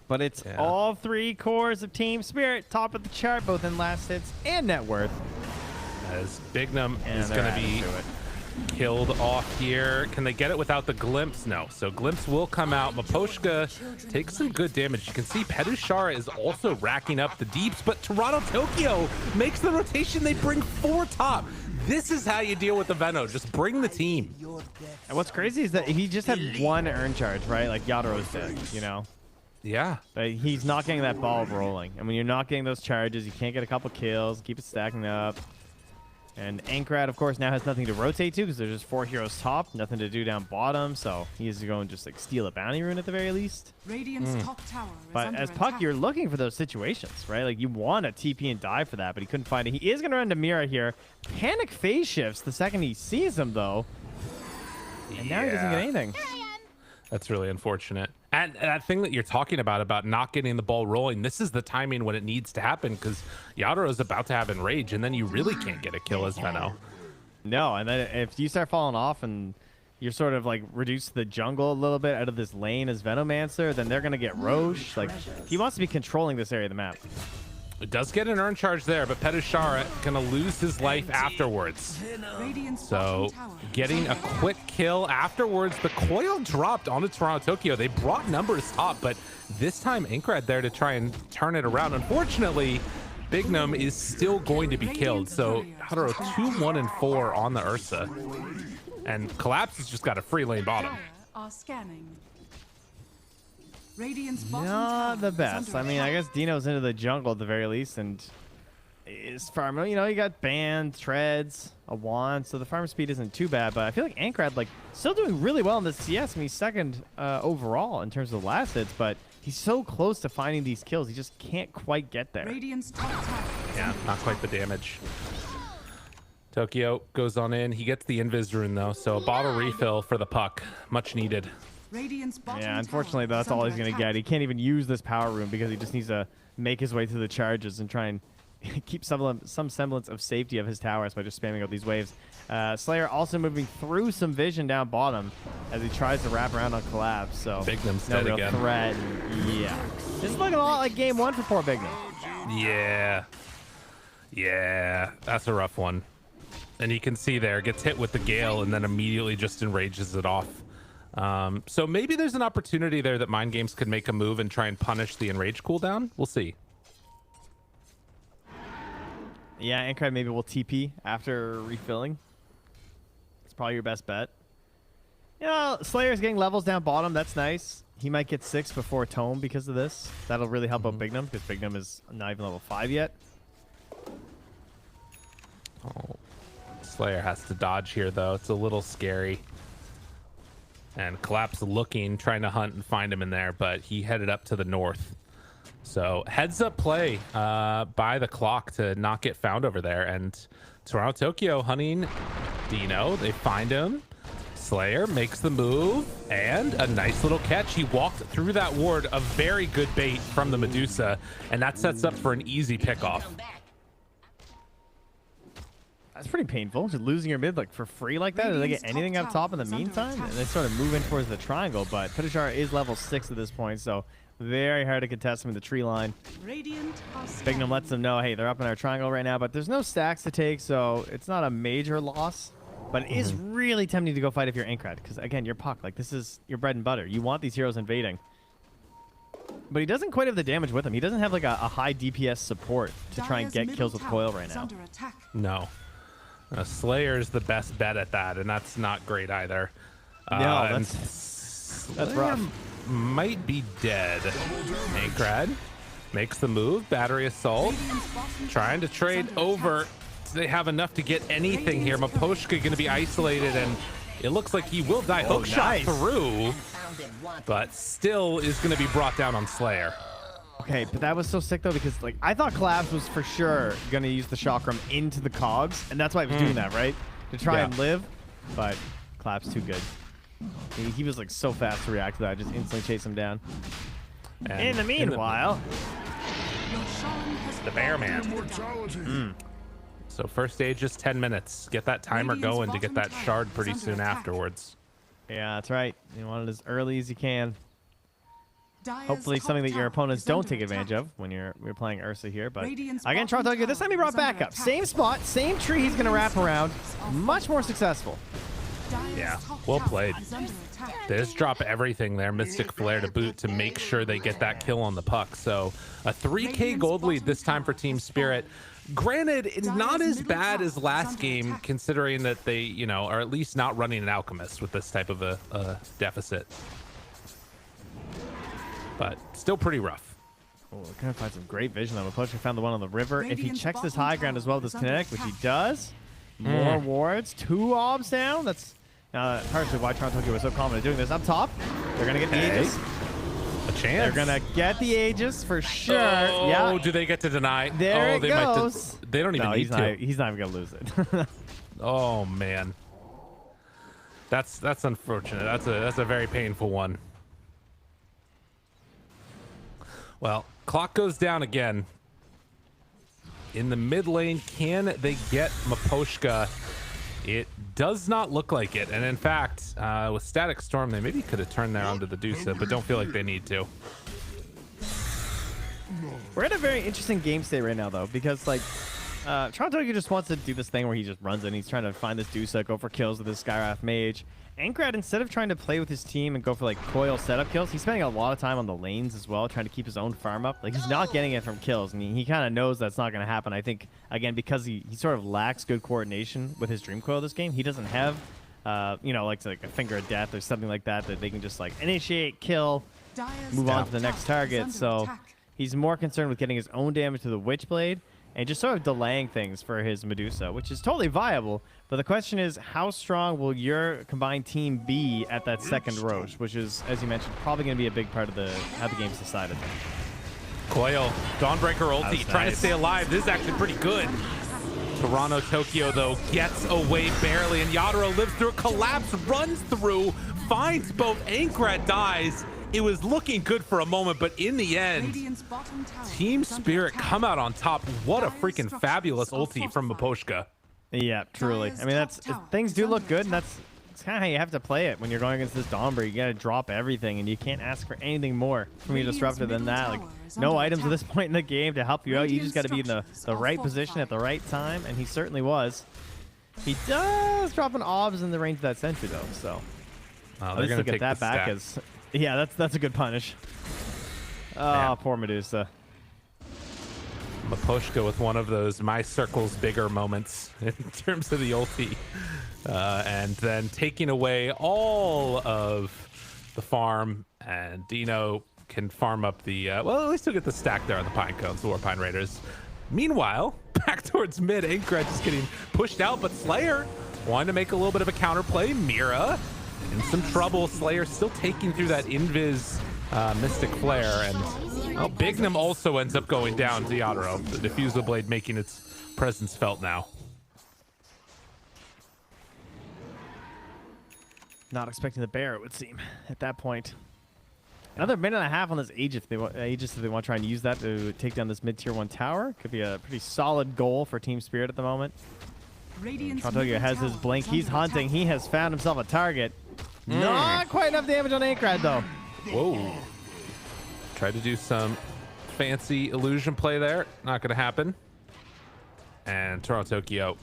Speaker 5: But it's all 3 cores of TSpirit, top of the chart, both in last hits and net worth.
Speaker 4: As Bignum is going to be killed off here. Can they get it without the glimpse? No. So glimpse will come out. Maposhka takes some good damage. You can see Petushara is also racking up the deeps, but Toronto Tokyo makes the rotation. They bring 4 top. This is how you deal with the Veno. Just bring the team.
Speaker 5: And what's crazy is that he just had 1 urn charge, right? Like Yadaro's dead, you know?
Speaker 4: Yeah.
Speaker 5: But he's not getting that ball rolling. And when you're not getting those charges, you can't get a couple kills, keep it stacking up. And Ankrad, of course, now has nothing to rotate to because there's just 4 heroes top, nothing to do down bottom. So he is going to just like steal a bounty rune at the very least.
Speaker 6: Radiant's top tower is
Speaker 5: But
Speaker 6: under
Speaker 5: as Puck,
Speaker 6: attack.
Speaker 5: you're looking for those situations, right? Like you want a TP and dive for that, but he couldn't find it. He is going to run to Mira here. Panic phase shifts the second he sees him, though. And now he doesn't get anything.
Speaker 4: That's really unfortunate. And that thing that you're talking about not getting the ball rolling, this is the timing when it needs to happen because Yadro is about to have Enrage, and then you really can't get a kill as Veno.
Speaker 5: No, and then if you start falling off and you're sort of like reduced to the jungle a little bit out of this lane as Venomancer, then they're going to get Roche. Like, he wants to be controlling this area of the map.
Speaker 4: It does get an earn charge there, but Petushara going to lose his life afterwards.
Speaker 6: Radiant's
Speaker 4: So
Speaker 6: bottom tower is
Speaker 4: getting a
Speaker 6: under attack.
Speaker 4: quick kill afterwards. The coil dropped onto Toronto Tokyo. They brought numbers up, but this time Ankrad there to try and turn it around. Unfortunately, Bignum is still going to be killed. So Hadaro 2, 1, and 4 on the Ursa. And Collapse has just got a free lane bottom.
Speaker 6: Dire are scanning. Radiant's bottom
Speaker 5: Not
Speaker 6: tower
Speaker 5: the
Speaker 6: is
Speaker 5: best.
Speaker 6: under
Speaker 5: I mean, I
Speaker 6: attack.
Speaker 5: guess Dino's into the jungle at the very least, and is farm. You know, you got band, treads, a wand, so the farm speed isn't too bad. But I feel like Ankrad like still doing really well in this CS. I mean, he's second overall in terms of last hits, but he's so close to finding these kills. He just can't quite get there.
Speaker 6: Radiant's top tower is
Speaker 4: Yeah,
Speaker 6: under
Speaker 4: not quite the damage. Tokyo goes on in. He gets the Invis rune though, so a bottle refill for the Puck. Much needed.
Speaker 6: Radiant's bottom
Speaker 5: Yeah, unfortunately,
Speaker 6: tower is
Speaker 5: that's all he's
Speaker 6: under
Speaker 5: going to get.
Speaker 6: attack.
Speaker 5: He can't even use this power room because he just needs to make his way through the charges and try and keep some semblance of safety of his towers by just spamming out these waves. Slayer also moving through some vision down bottom as he tries to wrap around on Collapse. So
Speaker 4: Bignum's
Speaker 5: no
Speaker 4: dead
Speaker 5: real
Speaker 4: again.
Speaker 5: threat. Yeah, this is looking a lot like game 1 for poor Bignum.
Speaker 4: Yeah. Yeah, that's a rough one. And you can see there, gets hit with the Gale and then immediately just enrages it off. So maybe there's an opportunity there that Mind Games could make a move and try and punish the enrage cooldown. We'll see.
Speaker 5: Yeah, Ankrad maybe will TP after refilling. It's probably your best bet. You know, Slayer's getting levels down bottom. That's nice. He might get 6 before Tome because of this. That'll really help out Bignum because Bignum is not even level 5 yet.
Speaker 4: Oh, Slayer has to dodge here though. It's a little scary. And Collapse looking, trying to hunt and find him in there, but he headed up to the north. So heads up play by the clock to not get found over there. And Toronto Tokyo hunting Dino. They find him. Slayer makes the move and a nice little catch. He walked through that ward, a very good bait from the Medusa, and that sets up for an easy pickoff.
Speaker 5: That's pretty painful. Just losing your mid like for free like that. Do they get
Speaker 6: Radiant's
Speaker 5: anything
Speaker 6: top
Speaker 5: up top in the
Speaker 6: tower is under
Speaker 5: meantime?
Speaker 6: attack.
Speaker 5: And they sort of move in towards the triangle, but Petushara is level 6 at this point, so very hard to contest him in the tree line.
Speaker 6: Radiant are scanning.
Speaker 5: Bignum lets them know, hey, they're up in our triangle right now, but there's no stacks to take, so it's not a major loss. But it is really tempting to go fight if you're Ankrad, because again, you're Puck. Like, this is your bread and butter. You want these heroes invading. But he doesn't quite have the damage with him. He doesn't have like a high DPS support to try and
Speaker 6: Dire's
Speaker 5: get
Speaker 6: middle
Speaker 5: kills with
Speaker 6: tower
Speaker 5: Coil right
Speaker 6: is
Speaker 5: now.
Speaker 6: under attack.
Speaker 4: No. Slayer's the best bet at that, and that's not great either.
Speaker 5: No,
Speaker 4: And
Speaker 5: that's rough.
Speaker 4: might be dead. Ankrad makes the move. Battery assault.
Speaker 6: Radiant's bottom
Speaker 4: Trying to
Speaker 6: tower is
Speaker 4: trade
Speaker 6: under
Speaker 4: over.
Speaker 6: attack.
Speaker 4: Do they have enough to get anything here? Maposhka going to be isolated, and it looks like he will die. Hook shot
Speaker 5: nice.
Speaker 4: through, but still is going to be brought down on Slayer.
Speaker 5: Okay, but that was so sick though because like I thought Collapse was for sure gonna use the chakram into the cogs, and that's why he was doing that, right? To try
Speaker 4: Yeah.
Speaker 5: and live. But Collapse too good. He was like so fast to react to that, just instantly chase him down.
Speaker 4: And
Speaker 5: In the meanwhile,
Speaker 6: Your Shaman has
Speaker 4: the bear man.
Speaker 6: fallen.
Speaker 4: So first stage is 10 minutes. Get that timer
Speaker 6: Radiant's
Speaker 4: going to get
Speaker 6: bottom
Speaker 4: that
Speaker 6: tower
Speaker 4: shard
Speaker 6: is
Speaker 4: pretty
Speaker 6: under
Speaker 4: soon
Speaker 6: attack.
Speaker 4: afterwards.
Speaker 5: yeah, that's right. You want it as early as you can.
Speaker 6: Dire's
Speaker 5: Hopefully
Speaker 6: top
Speaker 5: something that your
Speaker 6: tower
Speaker 5: opponents
Speaker 6: is
Speaker 5: don't
Speaker 6: under
Speaker 5: take advantage
Speaker 6: attack.
Speaker 5: of when you're playing Ursa here. But
Speaker 6: Radiant's
Speaker 5: again,
Speaker 6: bottom
Speaker 5: Toronto, this time he
Speaker 6: tower
Speaker 5: brought
Speaker 6: is under
Speaker 5: back up.
Speaker 6: attack.
Speaker 5: Same spot, same tree he's gonna wrap around. Much more successful.
Speaker 6: Dire's
Speaker 4: Yeah,
Speaker 6: top
Speaker 4: well
Speaker 6: tower
Speaker 4: played.
Speaker 6: is under attack.
Speaker 4: They just drop everything there, Mystic Flare to boot to make sure they get that kill on the Puck. So a 3K gold lead this time for Team Spirit. Granted, it's not as bad as last game, considering that they, you know, are at least not running an Alchemist with this type of a deficit. But still pretty rough.
Speaker 5: Oh, we're gonna find some great vision though. Mapochka found the one on the river. If he
Speaker 6: Radiant's
Speaker 5: checks this
Speaker 6: bottom
Speaker 5: high ground as well with
Speaker 6: tower
Speaker 5: this
Speaker 6: is under
Speaker 5: kinetic, which he
Speaker 6: attack.
Speaker 5: does, More wards. 2 obs down. That's partially why Toronto Tokyo was so confident in doing this. Up top, they're going to get the Aegis.
Speaker 4: A chance.
Speaker 5: They're going to get the Aegis for sure.
Speaker 4: Oh,
Speaker 5: yeah.
Speaker 4: do they get to deny?
Speaker 5: There it
Speaker 4: they
Speaker 5: goes.
Speaker 4: They don't even need to.
Speaker 5: He's not even going to lose it.
Speaker 4: Oh, man. That's unfortunate. That's a very painful one. Well, clock goes down again. In the mid lane, can they get Miposhka? It does not look like it. And in fact, with Static Storm, they maybe could have turned there onto the Dusa, but don't feel like they need to.
Speaker 5: We're in a very interesting game state right now, though, because, like, Toronto just wants to do this thing where he just runs in. He's trying to find this Dusa, go for kills with this Skyrath Mage. Ankrad, instead of trying to play with his team and go for, like, coil setup kills, he's spending a lot of time on the lanes as well, trying to keep his own farm up. Like, he's not getting it from kills, and he kind of knows that's not going to happen. I think, again, because he sort of lacks good coordination with his Dream Coil this game. He doesn't have, you know, like a Finger of Death or something like that they can just, like, initiate, kill, move on to the next target. So he's more concerned with getting his own damage to the Witchblade and just sort of delaying things for his Medusa, which is totally viable. But the question is, how strong will your combined team be at that second Roche, which is, as you mentioned, probably going to be a big part of how the game's decided.
Speaker 4: Coil, Dawnbreaker ulti, trying to stay alive. This is actually pretty good. Toronto Tokyo, though, gets away barely, and Yadro lives through a collapse, runs through, finds both. Ankrad dies. It was looking good for a moment, but in the end, TSpirit come out on top. What a freaking fabulous ulti from Miposhka.
Speaker 5: Yeah, truly. I mean, things do look good, and that's kind of how you have to play it when you're going against this Dawnbreaker. You got to drop everything, and you can't ask for anything more from your Disruptor than that. Like, no items at this point in the game to help you out. You just got to be in the right position at the right time, and he certainly was. He does drop an obs in the range of that sentry, though, so
Speaker 4: Oh,
Speaker 5: they're going to get that back as... Yeah, that's a good punish. Oh, poor Medusa.
Speaker 4: Miposhka with one of those my circle's bigger moments in terms of the ulti. And then taking away all of the farm, and Dino can farm up the... well, at least he'll get the stack there on the Pine Cones, the Warpine Raiders. Meanwhile, back towards mid, Ankrad just getting pushed out, but Slayer wanted to make a little bit of a counterplay. Mira in some trouble. Slayer still taking through that Invis Mystic Flare, and well, Bignum also ends up going down to Yadro. The Diffusal Blade making its presence felt now.
Speaker 5: Not expecting the bear, it would seem, at that point. Another minute and a half on this Aegis if they want to try and use that to take down this mid-tier 1 tower. Could be a pretty solid goal for TSpirit at the moment. Toronto has his blink. He's hunting. He has found himself a target. Not quite enough damage on Ankrad, though.
Speaker 4: Whoa. Tried to do some fancy illusion play there. Not going to happen. And Toronto Tokyo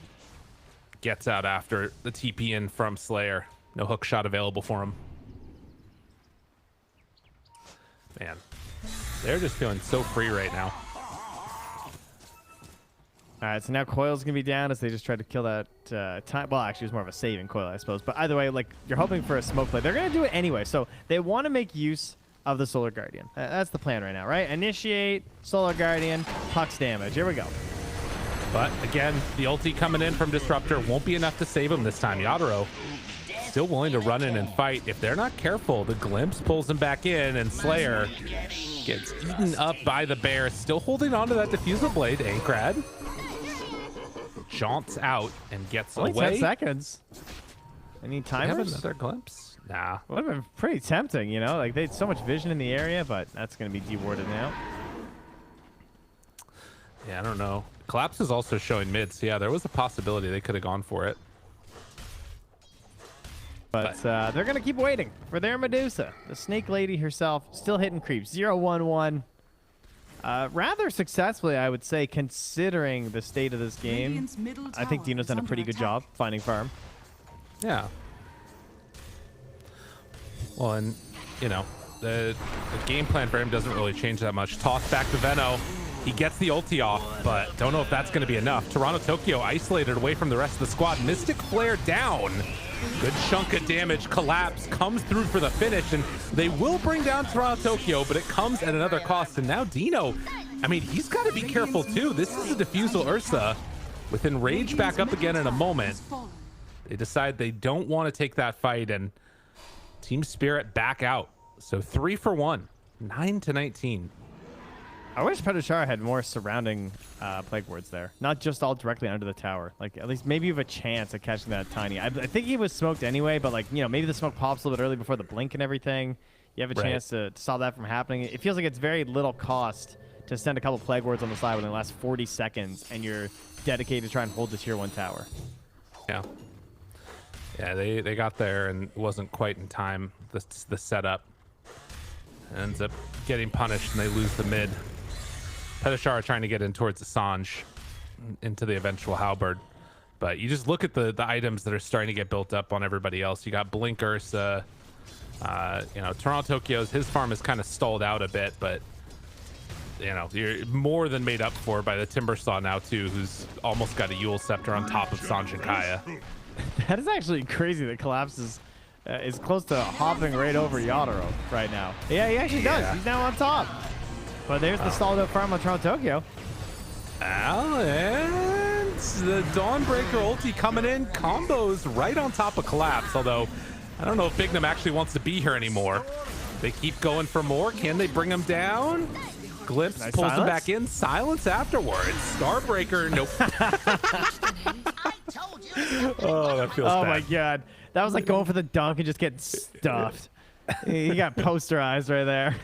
Speaker 4: gets out after the TP in from Slayer. No hook shot available for him. Man, they're just feeling so free right now.
Speaker 5: All right, so now Coil's going to be down as they just try to kill that time. Well, actually, it was more of a saving Coil, I suppose. But either way, like, you're hoping for a smoke play. They're going to do it anyway. So they want to make use of the Solar Guardian. That's the plan right now, right? Initiate, Solar Guardian, Puck's damage. Here we go.
Speaker 4: But again, the ulti coming in from Disruptor won't be enough to save him this time. Yadro still willing to run in and fight. If they're not careful, the Glimpse pulls him back in, and Slayer gets eaten up by the bear. Still holding on to that Diffusal Blade. Ankrad jaunts out and gets
Speaker 5: Only
Speaker 4: away.
Speaker 5: 10 seconds. Any timers?
Speaker 4: Another Glimpse? Nah.
Speaker 5: Would have been pretty tempting, you know? Like, they had so much vision in the area, but that's going to be dewarded now.
Speaker 4: Yeah, I don't know. Collapse is also showing mid, so yeah, there was a possibility they could have gone for it.
Speaker 5: But they're going to keep waiting for their Medusa. The Snake Lady herself still hitting creeps. 0-1-1. Rather successfully, I would say, considering the state of this game. I think Dino's done a pretty good job finding farm.
Speaker 4: Yeah. Well, and, you know, the game plan for him doesn't really change that much. Toss back to Veno. He gets the ulti off, but don't know if that's going to be enough. Toronto Tokyo isolated away from the rest of the squad. Mystic Flare down. Good chunk of damage. Collapse comes through for the finish, and they will bring down Toronto Tokyo, but it comes at another cost. And now Dino, I mean, he's got to be careful too. This is a Diffusal Ursa. With Enrage back up again in a moment,
Speaker 6: Has fallen.
Speaker 4: they decide they don't want to take that fight, and TSpirit back out. So 3 for 1, 9-19.
Speaker 5: I wish Petushara had more surrounding plague wards there, not just all directly under the tower. Like, at least maybe you have a chance of catching that tiny. I think he was smoked anyway, but like, you know, maybe the smoke pops a little bit early before the blink and everything. You have a chance to stop that from happening. It feels like it's very little cost to send a couple plague wards on the side within the last 40 seconds, and you're dedicated to try and hold the tier 1 tower.
Speaker 4: Yeah. Yeah, they got there and it wasn't quite in time. The setup ends up getting punished and they lose the mid. Petushara trying to get in towards Assange into the eventual halberd. But you just look at the items that are starting to get built up on everybody else. You got Blink Ursa. You know, Toronto Tokyo's, his farm is kind of stalled out a bit, but you know, you're more than made up for by the Timbersaw now too, who's almost got a Yule Scepter on top of Sanj and Kaya.
Speaker 5: That is actually crazy. The collapse is close to hopping right over Yadaro right now. Yeah, he actually does. He's now on top. But there's the stalled out farm on Toronto Tokyo.
Speaker 4: And the Dawnbreaker ulti coming in, combos right on top of Collapse, although I don't know if Bignum actually wants to be here anymore. They keep going for more. Can they bring him down? Glimpse
Speaker 5: Nice
Speaker 4: pulls him
Speaker 5: silence.
Speaker 4: back in. Silence afterwards. Starbreaker, nope. Oh, that feels
Speaker 5: Oh
Speaker 4: bad.
Speaker 5: my god. That was like going for the dunk and just getting stuffed. He got posterized right there.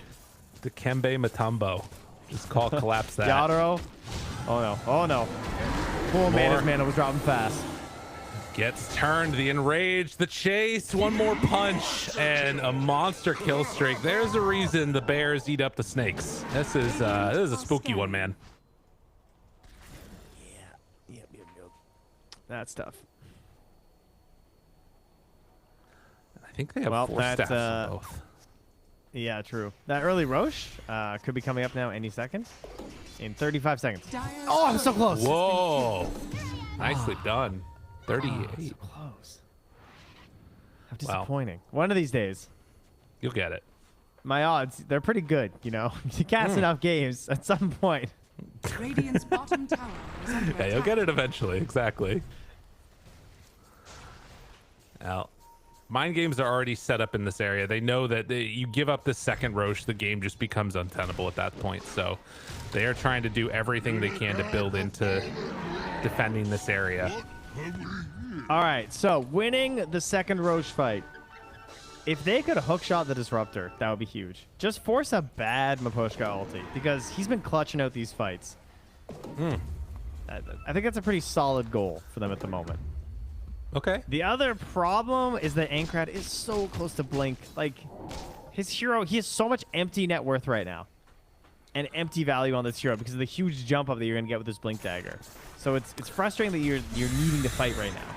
Speaker 4: Dikembe Mutombo. Just call Collapse that.
Speaker 5: Yadaro. Oh no. Oh no. Poor Mana's mana was dropping fast.
Speaker 4: Gets turned, the enrage, the chase, one more punch, and a monster kill streak. There's a reason the bears eat up the snakes. This is a spooky one, man.
Speaker 5: That's tough.
Speaker 4: I think they have
Speaker 5: Well,
Speaker 4: 4
Speaker 5: that's,
Speaker 4: stacks on both.
Speaker 5: Yeah, true. That early Roche could be coming up now any second. In 35 seconds. Oh, I'm so close.
Speaker 4: Whoa. Nicely done. 38.
Speaker 5: So close. How disappointing. One of these days,
Speaker 4: You'll get it.
Speaker 5: my odds, they're pretty good, you know? You cast enough games at some point.
Speaker 6: Radiant's bottom tower is under
Speaker 4: Yeah, you'll
Speaker 6: attack.
Speaker 4: get it eventually. Exactly. Now, mind games are already set up in this area. They know that you give up the second Roche, the game just becomes untenable at that point. So they are trying to do everything they can to build into defending this area.
Speaker 5: All right, so winning the second Roche fight. If they could hookshot the Disruptor, that would be huge. Just force a bad Miposhka ulti, because he's been clutching out these fights. I think that's a pretty solid goal for them at the moment.
Speaker 4: Okay.
Speaker 5: The other problem is that Ankrad is so close to Blink. Like, his hero, he has so much empty net worth right now. And empty value on this hero because of the huge jump up that you're going to get with this Blink Dagger. So it's frustrating that you're needing to fight right now.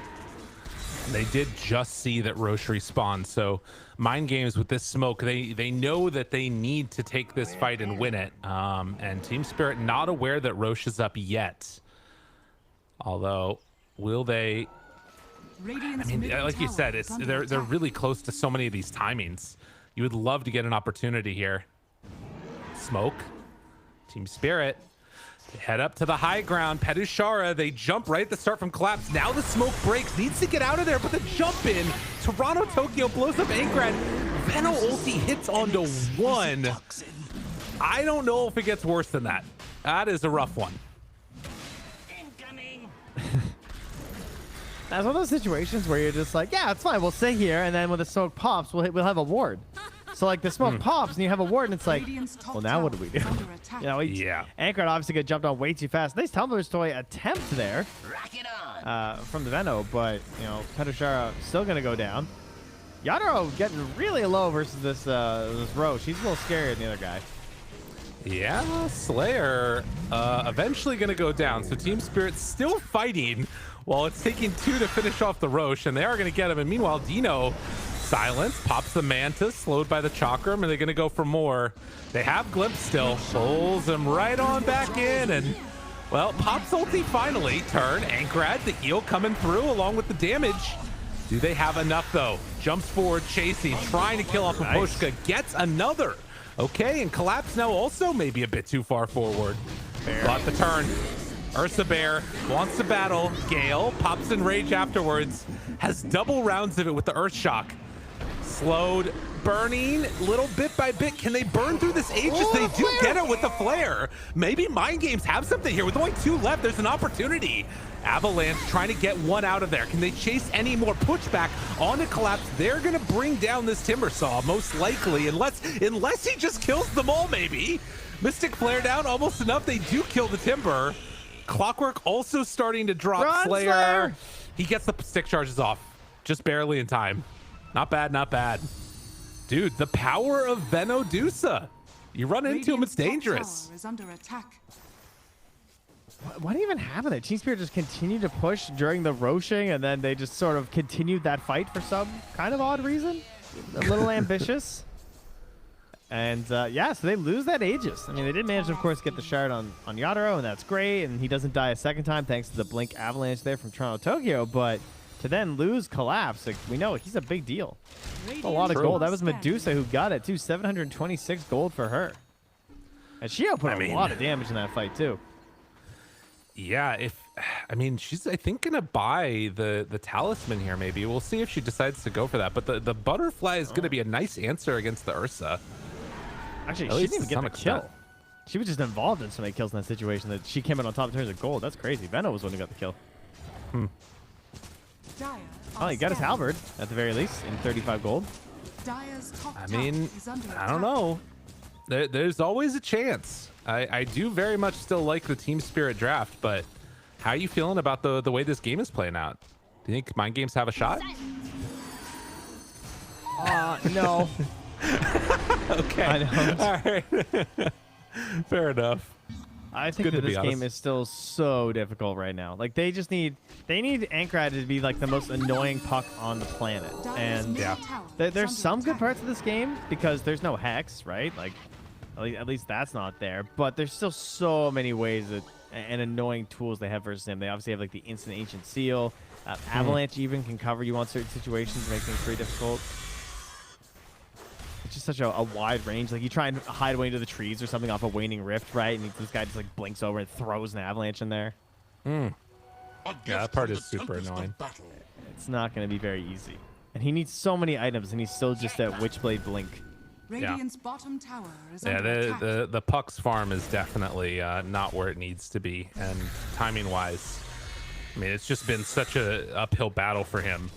Speaker 4: They did just see that Roche respawned, so mind games with this smoke, they know that they need to take this fight and win it. And TSpirit not aware that Roche is up yet. Although, will they?
Speaker 6: Radiant's
Speaker 4: I mean,
Speaker 6: middle
Speaker 4: like you
Speaker 6: tower
Speaker 4: said,
Speaker 6: is under
Speaker 4: they're
Speaker 6: attack.
Speaker 4: really close to so many of these timings. You would love to get an opportunity here. Smoke, TSpirit. They head up to the high ground. Petushara, they jump right at the start from Collapse. Now the smoke breaks. Needs to get out of there, but the jump in. Toronto Tokyo blows up Ankrad. Veno ulti hits onto one. I don't know if it gets worse than that. That is a rough one.
Speaker 5: That's one of those situations where you're just like, yeah, it's fine. We'll stay here, and then when the smoke pops, we'll have a ward. So like the smoke pops, and you have a ward, and it's like,
Speaker 6: Radiant's top
Speaker 5: well, now what do
Speaker 6: tower
Speaker 5: we do?
Speaker 6: is under attack.
Speaker 5: You know,
Speaker 4: Yeah.
Speaker 5: Ankrad obviously got jumped on way too fast. Nice Tumbler's Toy attempt there
Speaker 7: Rock it on.
Speaker 5: from the Veno, but you know, Petushara still gonna go down. Yadaro getting really low versus this Roche. He's a little scarier than the other guy.
Speaker 4: Yeah, Slayer eventually going to go down. So TSpirit's still fighting while it's taking 2 to finish off the Roche, and they are going to get him. And meanwhile, Dino, silence, pops the Manta, slowed by the Chakram, and they're going to go for more. They have Glimpse still, pulls him right on back in, and, well, pops ulti finally. Turn, Ankrad, the heal coming through along with the damage. Do they have enough, though? Jumps forward, chasing, trying to kill off Miposhka, gets another. Okay, and Collapse now also maybe a bit too far forward. Got the turn. Ursa Bear wants to battle. Gale pops in rage afterwards. Has double rounds of it with the Earth Shock. Slowed, burning, little bit by bit. Can they burn through this Aegis? They do get it with the flare. Maybe Mind Games have something here. With only 2 left, there's an opportunity. Avalanche trying to get one out of there. Can they chase any more pushback on the collapse? They're gonna bring down this Timbersaw, most likely, unless he just kills them all, maybe. Mystic Flare down, almost enough. They do kill the Timber. Clockwork also starting to drop.
Speaker 5: Run,
Speaker 4: Slayer. He gets the stick charges off, just barely in time. Not bad, not bad. Dude, the power of Venodusa. You run into him, it's dangerous.
Speaker 6: Is under attack.
Speaker 5: What even happened there? TSpirit just continued to push during the Roshing, and then they just sort of continued that fight for some kind of odd reason. A little ambitious. And yeah, so they lose that Aegis. I mean, they did manage to, of course, get the shard on Yadaro, and that's great. And he doesn't die a second time thanks to the Blink Avalanche there from Toronto Tokyo. But to then lose Collapse, like, we know he's a big deal. A lot of gold. That was Medusa who got it, too. 726 gold for her. And she output a lot of damage in that fight, too.
Speaker 4: Yeah, she's, I think, gonna buy the talisman here. Maybe we'll see if she decides to go for that. But the butterfly is gonna be a nice answer against the Ursa.
Speaker 5: Actually, she didn't even get the kill. She was just involved in so many kills in that situation that she came out on top in terms of gold. That's crazy. Veno was the one who got the kill. Oh, he got his halberd at the very least in 35 gold.
Speaker 4: I mean, I don't know. There's always a chance. I do very much still like the TSpirit draft, but how are you feeling about the way this game is playing out? Do you think Mind Games have a shot?
Speaker 5: No.
Speaker 4: Okay.
Speaker 5: I don't.
Speaker 4: All right. Fair enough.
Speaker 5: I think that this game is still so difficult right now. Like, they need Ankrad to be like the most annoying puck on the planet. And
Speaker 4: yeah,
Speaker 5: there's some good parts of this game because there's no hex, right? Like, at least that's not there. But there's still so many ways and annoying tools they have versus him. They obviously have like the instant ancient seal. Avalanche even can cover you on certain situations, make things very difficult. It's just such a wide range. Like, you try and hide away into the trees or something off a waning rift, right? And this guy just like blinks over and throws an avalanche in there.
Speaker 4: Yeah, that part is super annoying.
Speaker 5: It's not going to be very easy. And he needs so many items, and he's still just at Witchblade Blink.
Speaker 6: Radiant's bottom tower is
Speaker 4: Yeah,
Speaker 6: under attack.
Speaker 4: the Puck's farm is definitely not where it needs to be. And timing-wise, I mean, it's just been such a uphill battle for him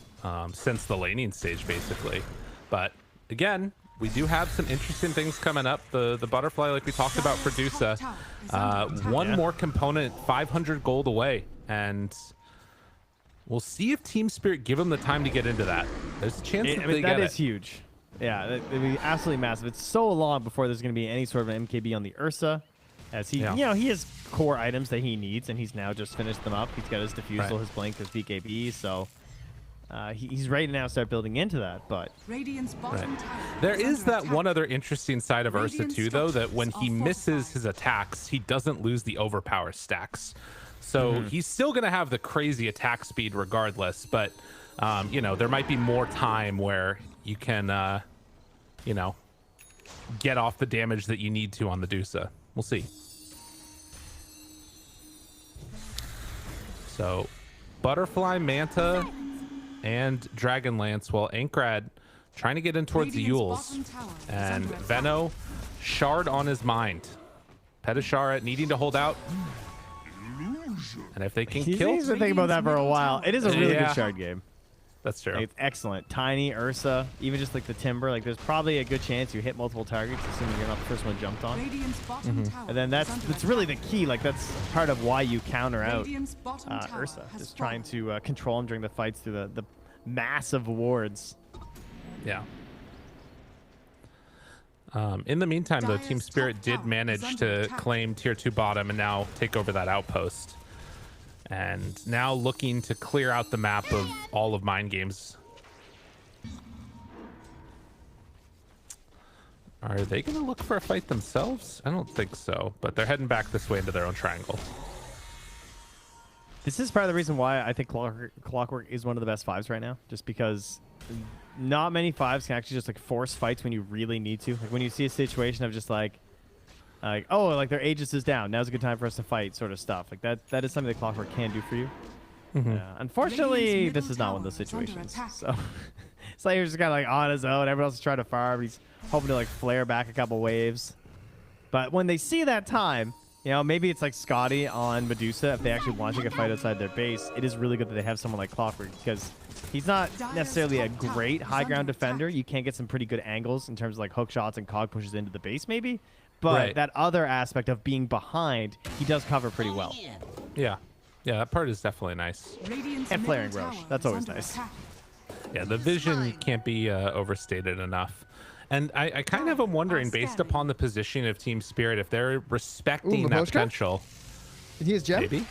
Speaker 4: since the laning stage, basically. But again, we do have some interesting things coming up. The butterfly, like we talked about, Producer. One more component, 500 gold away. And we'll see if TSpirit give him the time to get into that. There's a chance that they get it.
Speaker 5: That is huge. Yeah, it'd be absolutely massive. It's so long before there's going to be any sort of an MKB on the Ursa. As he, he has core items that he needs, and he's now just finished them up. He's got his Diffusal, his Blink, his BKB, so... he's ready to now start building into that, but
Speaker 4: there is that one other interesting side of Ursa too, though, that when he misses his attacks, he doesn't lose the overpower stacks. So he's still going to have the crazy attack speed regardless, but there might be more time where you can, get off the damage that you need to on the Dusa. We'll see. So, Butterfly, Manta, and Dragonlance, while Ankrad trying to get in towards the Yules. And Veno, Shard on his mind. Petishara needing to hold out. And if they can kill...
Speaker 5: He's been thinking about that for a while. It is a really good Shard game.
Speaker 4: That's true.
Speaker 5: It's excellent. Tiny, Ursa, even just like the Timber, like there's probably a good chance you hit multiple targets, assuming you're not the first one jumped on. And then that's really the key. Like, that's part of why you counter out Ursa, just trying to control him during the fights through the massive wards.
Speaker 4: Yeah. In the meantime, though, TSpirit did manage to claim Tier 2 bottom and now take over that outpost. And now looking to clear out the map of all of Mind Games. Are they going to look for a fight themselves? I don't think so, but they're heading back this way into their own triangle.
Speaker 5: This is part of the reason why I think Clockwork is one of the best 5s right now, just because not many 5s can actually just like force fights when you really need to. Like when you see a situation of just like, Like, oh, like their Aegis is down. Now's a good time for us to fight, sort of stuff. Like that is something that Clockwork can do for you. Unfortunately, this is not one of those situations. So Slayer's just kind of like on his own. Everyone else is trying to farm. He's hoping to like flare back a couple waves. But when they see that time, you know, maybe it's like Scotty on Medusa. If they actually want to take a fight outside their base, it is really good that they have someone like Clockwork, because he's not necessarily a great high ground defender. You can get some pretty good angles in terms of like hook shots and cog pushes into the base maybe. But that other aspect of being behind, he does cover pretty well.
Speaker 4: Yeah. Yeah, that part is definitely nice.
Speaker 5: And flaring Roche. That's always nice.
Speaker 4: Yeah, the vision can't be overstated enough. And I kind of am wondering, based upon the positioning of TSpirit, if they're respecting that potential.
Speaker 8: Did he has Gem?
Speaker 4: Maybe.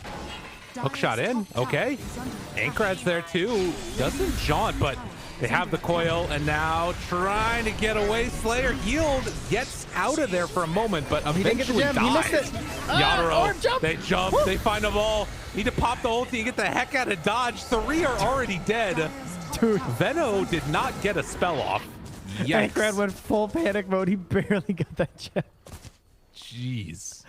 Speaker 4: Hook shot in. Okay. Ankrad's there too. Doesn't jaunt, but they have the coil, and now trying to get away. Slayer healed, gets out of there for a moment, but eventually dies.
Speaker 8: He missed it.
Speaker 4: Yatoro, they jump, they find a ball. Need to pop the ulti and get the heck out of dodge. 3 are already dead.
Speaker 5: Dude,
Speaker 4: Veno did not get a spell off. Yikes.
Speaker 5: Ankrad went full panic mode. He barely got that gem.
Speaker 4: Jeez.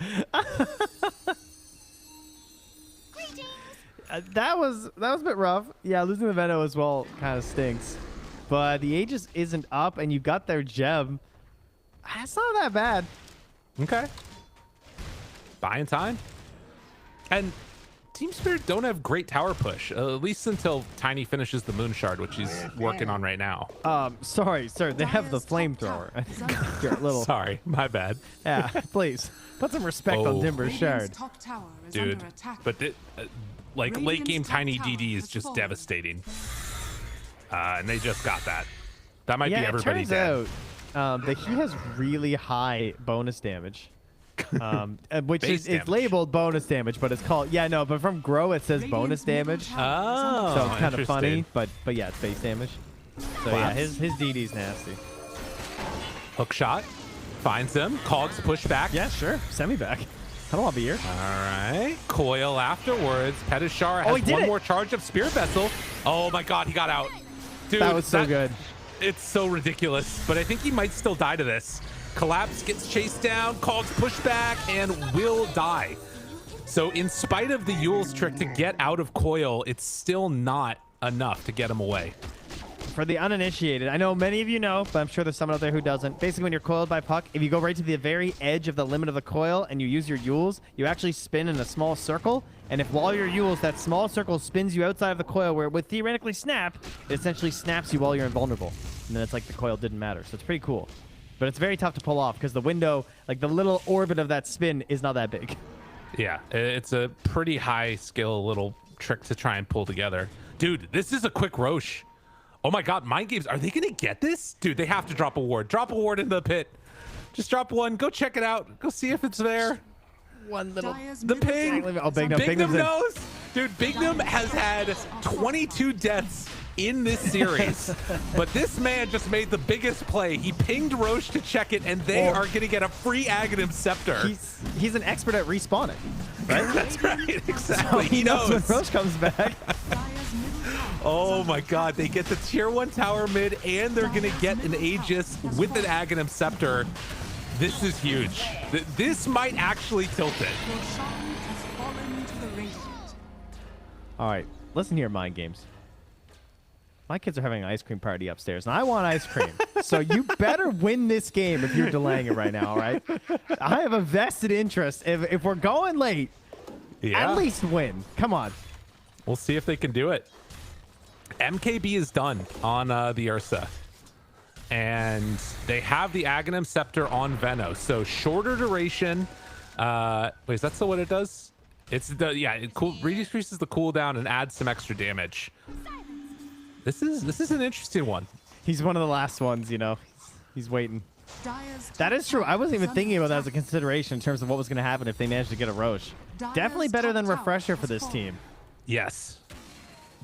Speaker 5: That was a bit rough. Yeah, losing the Veno as well kind of stinks. But the Aegis isn't up, and you got their gem. That's not that bad.
Speaker 4: Okay. Buying time. And TSpirit don't have great tower push, at least until Tiny finishes the Moon Shard, which he's working on right now.
Speaker 5: Sorry, sir. They have the flamethrower. I think you're a little.
Speaker 4: Sorry, my bad.
Speaker 5: Yeah, please put some respect on Timber's Shard.
Speaker 4: Dude, but like late game Tiny DD is just devastating. And they just got that. That might be everybody dead.
Speaker 5: Out that he has really high bonus damage. Which is
Speaker 4: damage.
Speaker 5: It's labeled bonus damage, but it's called but from Grow it says bonus damage.
Speaker 4: Oh,
Speaker 5: so it's kind of funny, but yeah, it's base damage. So yeah, his DD's nasty.
Speaker 4: Hook shot finds him. Cogs push back.
Speaker 5: Yeah, sure. Send me back. I don't want to be here.
Speaker 4: All right. Coil afterwards. Petishar has one more charge of Spirit Vessel. Oh my God, he got out. Dude,
Speaker 5: that was so good.
Speaker 4: It's so ridiculous, but I think he might still die to this. Collapse, gets chased down, Cogs push back, and will die. So in spite of the Yule's trick to get out of coil, it's still not enough to get him away.
Speaker 5: For the uninitiated, I know many of you know, but I'm sure there's someone out there who doesn't. Basically, when you're coiled by Puck, if you go right to the very edge of the limit of the coil and you use your Yules, you actually spin in a small circle. And if while you're Yules, that small circle spins you outside of the coil where it would theoretically snap, it essentially snaps you while you're invulnerable. And then it's like the coil didn't matter. So it's pretty cool. But it's very tough to pull off because the window, like the little orbit of that spin is not that big.
Speaker 4: Yeah, it's a pretty high skill little trick to try and pull together. Dude, this is a quick Roche. Oh my God, Mind Games, are they going to get this? Dude, they have to drop a ward. Drop a ward into the pit. Just drop one. Go check it out. Go see if it's there.
Speaker 5: One little...
Speaker 4: The ping.
Speaker 5: Oh, Bignum
Speaker 4: knows. Dude, Bignum has had 22 deaths in this series. But this man just made the biggest play. He pinged Roche to check it, and they are going to get a free Aghanim Scepter.
Speaker 5: He's an expert at respawning, right?
Speaker 4: That's right, exactly.
Speaker 5: So he knows when Roche comes back.
Speaker 4: Oh my God, they get the tier 1 tower mid, and they're going to get an Aegis with an Aghanim Scepter. This is huge. This might actually tilt it.
Speaker 5: All right, listen here, Mind Games. My kids are having an ice cream party upstairs, and I want ice cream. So you better win this game if you're delaying it right now, all right? I have a vested interest. If we're going late, at least win. Come on.
Speaker 4: We'll see if they can do it. MKB is done on the Ursa. And they have the Aghanim Scepter on Veno. So shorter duration. Wait, is that still what it does? It's the, it decreases the cooldown and adds some extra damage. This is an interesting one.
Speaker 5: He's one of the last ones, you know. He's waiting. That is true. I wasn't even thinking about that as a consideration in terms of what was going to happen if they managed to get a Roche. Definitely better than Refresher for this team.
Speaker 4: Yes.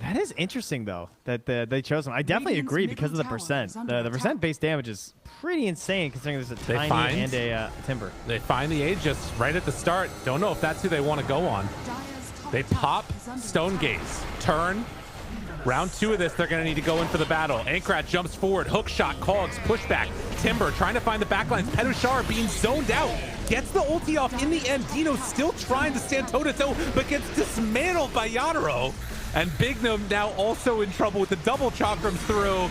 Speaker 5: That is interesting, though, that they chose him. I definitely agree because of the percent. The percent base damage is pretty insane considering there's a Tiny and a Timber.
Speaker 4: They find the Aegis right at the start. Don't know if that's who they want to go on. They pop Stone Gaze. Turn. Round 2 of this, they're going to need to go in for the battle. Ankrat jumps forward. Hook shot. Cogs. Pushback. Timber trying to find the backlines. Petushar being zoned out. gets the ulti off in the end. Dino still trying to stand toe-to-toe, but gets dismantled by Yatoro. And Bignum now also in trouble with the double chakrams through.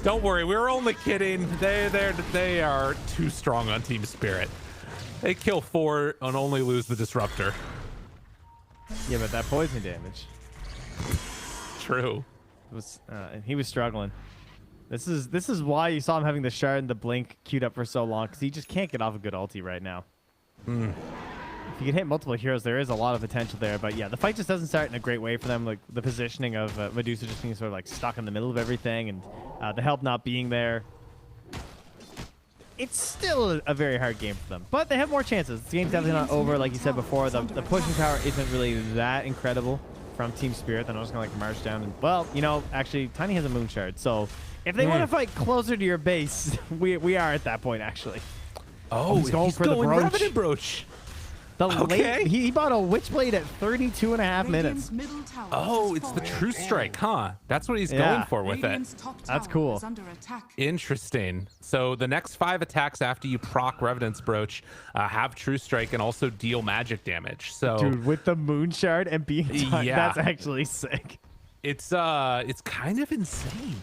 Speaker 4: Don't worry, we were only kidding. They are too strong on TSpirit. They kill 4 and only lose the disruptor.
Speaker 5: Yeah, but that poison damage.
Speaker 4: True.
Speaker 5: He was struggling. This is why you saw him having the shard and the blink queued up for so long, because he just can't get off a good ulti right now. If you can hit multiple heroes, there is a lot of potential there. But yeah, the fight just doesn't start in a great way for them. Like the positioning of Medusa just being sort of like stuck in the middle of everything, and the help not being there. It's still a very hard game for them, but they have more chances. This game's definitely not over, like you said before. The pushing power isn't really that incredible from TSpirit. They're just gonna like march down and, well, you know, actually Tiny has a moon shard, so if they want to fight closer to your base, we are at that point actually.
Speaker 4: Oh,
Speaker 5: he's going for the brooch.
Speaker 4: Revenant brooch.
Speaker 5: Okay. He bought a Witchblade at 32.5 minutes.
Speaker 4: Oh, it's the True Strike, huh? That's what he's going for with it.
Speaker 5: That's cool.
Speaker 4: Interesting. So the next 5 attacks after you proc Revenant's Brooch have True Strike and also deal magic damage. So,
Speaker 5: dude, with the Moon Shard and being done, that's actually sick.
Speaker 4: It's kind of insane.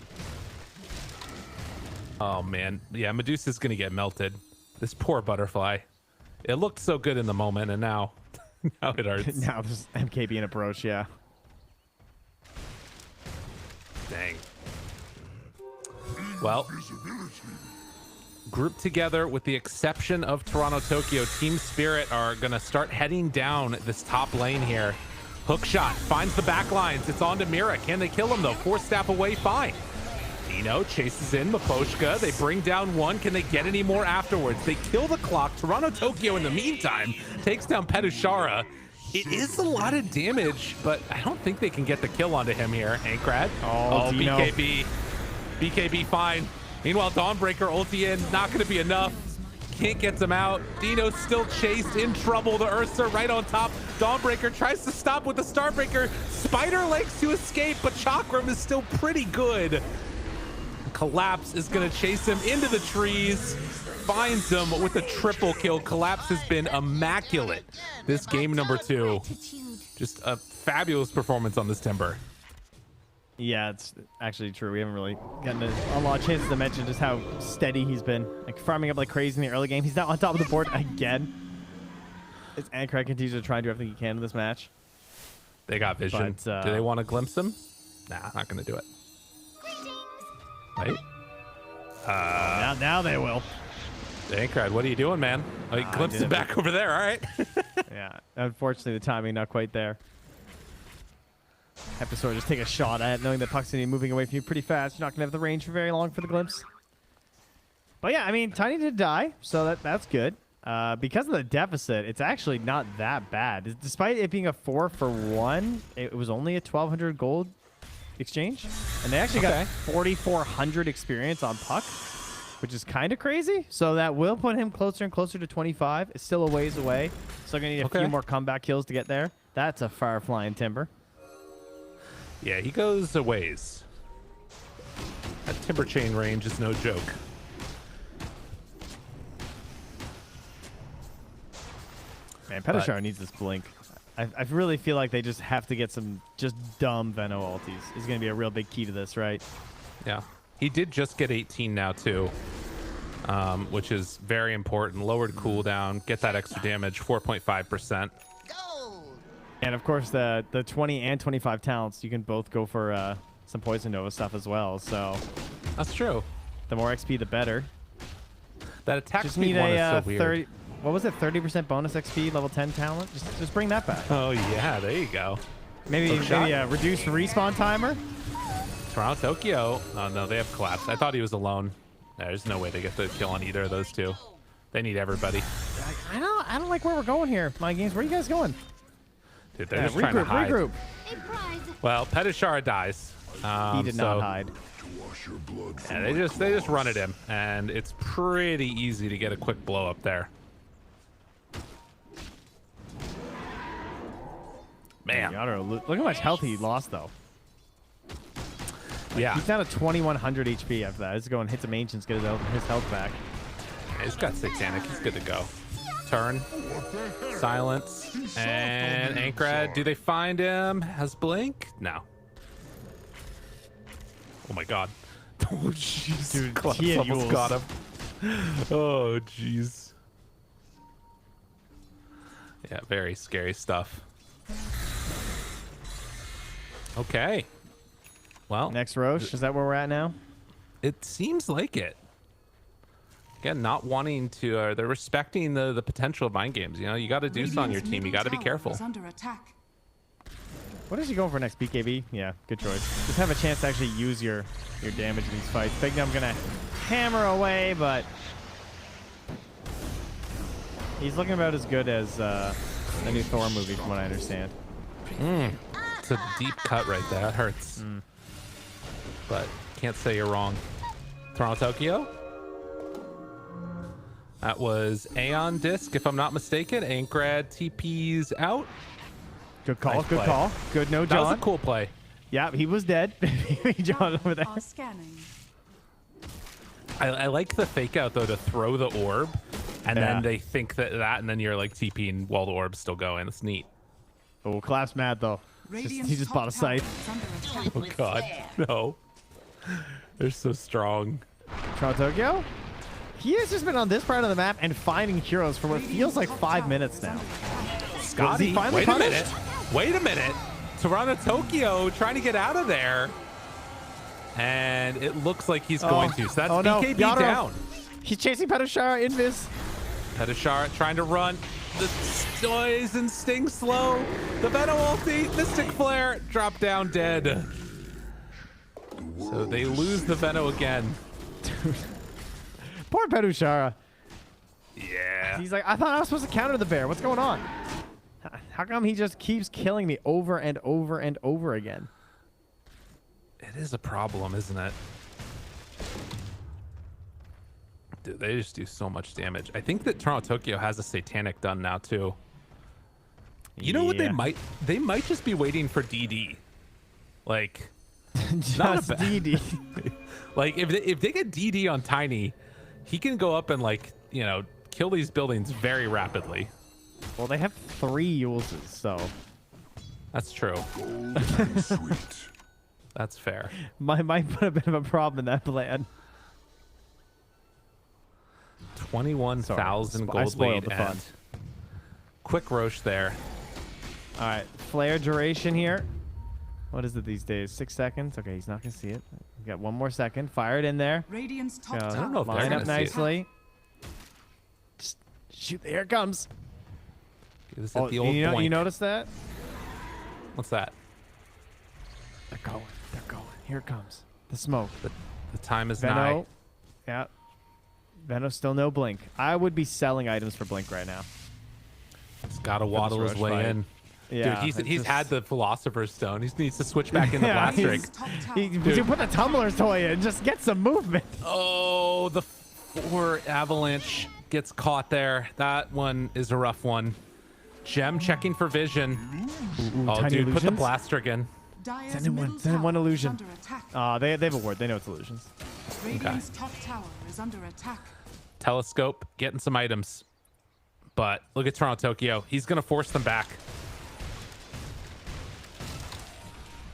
Speaker 4: Oh man, yeah, Medusa's gonna get melted. This poor butterfly. It looked so good in the moment, and now it hurts.
Speaker 5: Now this MK being approached, yeah.
Speaker 4: Dang. Well, grouped together with the exception of Toronto Tokyo, TSpirit are going to start heading down this top lane here. Hook shot finds the back lines. It's on to Mira. Can they kill him, though? 4 staff away, fine. Dino chases in Maposhka. They bring down 1. Can they get any more afterwards? They kill the clock. Toronto Tokyo, in the meantime, takes down Petushara. It is a lot of damage, but I don't think they can get the kill onto him here. Ankrad. Oh,
Speaker 5: Dino.
Speaker 4: BKB. BKB fine. Meanwhile, Dawnbreaker ulti in. Not going to be enough. Can't get them out. Dino's still chased, in trouble. The Ursa right on top. Dawnbreaker tries to stop with the Starbreaker. Spider Legs to escape, but Chakram is still pretty good. Collapse is going to chase him into the trees, finds him with a triple kill. Collapse has been immaculate this game number 2. Just a fabulous performance on this Timber.
Speaker 5: Yeah, it's actually true. We haven't really gotten a lot of chances to mention just how steady he's been. Like farming up like crazy in the early game. He's now on top of the board again. It's Ankrak continues to try and do everything he can in this match.
Speaker 4: They got vision.
Speaker 5: But,
Speaker 4: do they want to glimpse him? Nah, not going to do it. Wait.
Speaker 5: Now they will.
Speaker 4: Ankrad, what are you doing, man? Oh, he glimpsed him back over there. All right.
Speaker 5: Yeah. Unfortunately, the timing not quite there. Have to sort of just take a shot at it, knowing that puck's going to be moving away from you pretty fast. You're not going to have the range for very long for the glimpse. But yeah, I mean, Tiny did die, so that's good. Because of the deficit, it's actually not that bad. Despite it being a 4-for-1, it was only a 1,200 gold exchange, and they actually got 4,400 experience on puck, which is kind of crazy. So that will put him closer and closer to 25. It's still a ways away, so gonna need a few more comeback kills to get there. That's a far flying Timber.
Speaker 4: Yeah, he goes a ways. That Timber chain range is no joke.
Speaker 5: Man, Petushara needs this blink. I really feel like they just have to get some just dumb Veno ultis. Is going to be a real big key to this, right?
Speaker 4: Yeah. He did just get 18 now, too, which is very important. Lowered cooldown, get that extra damage, 4.5%.
Speaker 5: And, of course, the 20 and 25 talents, you can both go for some Poison Nova stuff as well. So
Speaker 4: that's true.
Speaker 5: The more XP, the better.
Speaker 4: That attack
Speaker 5: just
Speaker 4: speed
Speaker 5: need
Speaker 4: one
Speaker 5: a
Speaker 4: is so weird.
Speaker 5: 30. What was it? 30% bonus XP, level 10 talent. Just bring that back.
Speaker 4: Oh yeah, there you go.
Speaker 5: Maybe a reduced respawn timer.
Speaker 4: Toronto Tokyo. Oh no, they have collapsed. I thought he was alone. There's no way they get the kill on either of those two. They need everybody.
Speaker 5: I don't like where we're going here. My games. Where are you guys going?
Speaker 4: Dude, they're just trying to hide.
Speaker 5: Regroup.
Speaker 4: Well, Petushara dies.
Speaker 5: He did not hide.
Speaker 4: Yeah, they just run at him, and it's pretty easy to get a quick blow up there. Man,
Speaker 5: look how much health he lost though.
Speaker 4: Yeah,
Speaker 5: he's down to 2,100 HP after that. He's going hit some ancients, get his health back.
Speaker 4: Yeah, he's got Satanic. He's good to go. turn. Silence. And Ankrad, do they find him? Has Blink? No. Oh my god. Oh jeez.
Speaker 5: Dude,
Speaker 4: Collapse
Speaker 5: he had
Speaker 4: almost
Speaker 5: Yules.
Speaker 4: got him. Oh jeez. Yeah, very scary stuff. Okay. Well,
Speaker 5: Next Roche, is that where we're at now?
Speaker 4: it seems like it. Again, not wanting to, they're respecting the potential of mind games. You know, you got to do this on your team. You got to be careful.
Speaker 6: Under attack.
Speaker 5: What is he going for next? BKB? Yeah, good choice. Just have a chance to actually use your damage in these fights. Big Numb gonna hammer away, but he's looking about as good as the new Thor movie, from what I understand.
Speaker 4: It's a deep cut right there. That hurts. But can't say you're wrong. Toronto Tokyo. That was Aeon Disc, if I'm not mistaken. Ankrad TP's out.
Speaker 5: Good call,
Speaker 4: Nice
Speaker 5: good
Speaker 4: play.
Speaker 5: call. Good no
Speaker 4: That was
Speaker 5: John.
Speaker 4: a cool play.
Speaker 5: Yeah, he was dead. John over there.
Speaker 6: Are scanning.
Speaker 4: I like the fake out though, to throw the orb, and
Speaker 5: Yeah.
Speaker 4: then they think that, and then you're like TPing while the orb's still going. It's neat.
Speaker 5: Oh, Collapse mad though. He just bought a
Speaker 6: top tower
Speaker 5: scythe.
Speaker 6: is under attack.
Speaker 4: Oh god, no. They're so strong.
Speaker 5: Toronto Tokyo? He has just been on this part of the map and finding heroes for what feels like 5 minutes now.
Speaker 4: Scotty,
Speaker 5: finally
Speaker 4: wait a
Speaker 5: punished?
Speaker 4: minute. Wait a minute. Toronto Tokyo trying to get out of there. And it looks like he's going to. So that's
Speaker 5: oh no,
Speaker 4: BKB
Speaker 5: Yadro.
Speaker 4: down.
Speaker 5: He's chasing Petashara Invis.
Speaker 4: Petashara trying to run. The noise and sting slow. The Venom ulti, Mystic Flare, drop down dead. So they lose the Venom again.
Speaker 5: Poor Petashara.
Speaker 4: Yeah.
Speaker 5: He's like, I thought I was supposed to counter the bear. What's going on? How come he just keeps killing me over and over and over again?
Speaker 4: It is a problem, isn't it? Dude, they just do so much damage. I think that Toronto Tokyo has a Satanic done now too. You know what
Speaker 5: Yeah.
Speaker 4: they might just be waiting for DD. Like
Speaker 5: Just
Speaker 4: bad-
Speaker 5: DD.
Speaker 4: like if they get DD on Tiny, he can go up and like, you know, kill these buildings very rapidly.
Speaker 5: Well, they have 3 Yuleses, so
Speaker 4: That's true. That's fair.
Speaker 5: might put a bit of a problem in that plan.
Speaker 4: 21,000
Speaker 5: I
Speaker 4: gold
Speaker 5: spoiled
Speaker 4: lead
Speaker 5: the fun.
Speaker 4: and quick Roche there.
Speaker 5: All right, flare duration here. What is it these days? 6 seconds? Okay, he's not going to see it. We got 1 more second. Fire it in there.
Speaker 6: Radiant's top
Speaker 5: Go.
Speaker 4: I don't know if they're
Speaker 5: Line
Speaker 4: gonna
Speaker 5: up
Speaker 4: see it.
Speaker 5: nicely. Just shoot. Here it comes.
Speaker 4: Is
Speaker 5: Oh,
Speaker 4: it the old
Speaker 5: you
Speaker 4: blink?
Speaker 5: notice that?
Speaker 4: What's that?
Speaker 5: They're going. They're going. Here it comes. The smoke.
Speaker 4: The time is nigh.
Speaker 5: Veno. Yeah. Veno still no blink. I would be selling items for blink right now.
Speaker 4: He's got to waddle his
Speaker 5: Roche
Speaker 4: way
Speaker 5: fight.
Speaker 4: in.
Speaker 5: Yeah.
Speaker 4: Dude,
Speaker 5: it's
Speaker 4: he's
Speaker 5: just-
Speaker 4: had the Philosopher's Stone. He needs to switch back into
Speaker 5: Yeah,
Speaker 4: Blast Rig.
Speaker 6: top tower.
Speaker 5: He put the Tumbler's toy in. Just get some movement.
Speaker 4: Oh, the 4 Avalanche gets caught there. That one is a rough one. Gem checking for vision. Oh,
Speaker 5: tiny
Speaker 4: dude, put the
Speaker 5: illusions?
Speaker 4: Blaster again.
Speaker 6: Dire's
Speaker 5: Send in one.
Speaker 6: middle
Speaker 5: Send in one
Speaker 6: tower is
Speaker 5: illusion.
Speaker 6: under attack.
Speaker 5: They have a word. They know it's illusions.
Speaker 6: Radiant's top tower is under attack.
Speaker 4: Telescope, getting some items. But look at Toronto Tokyo. He's going to force them back.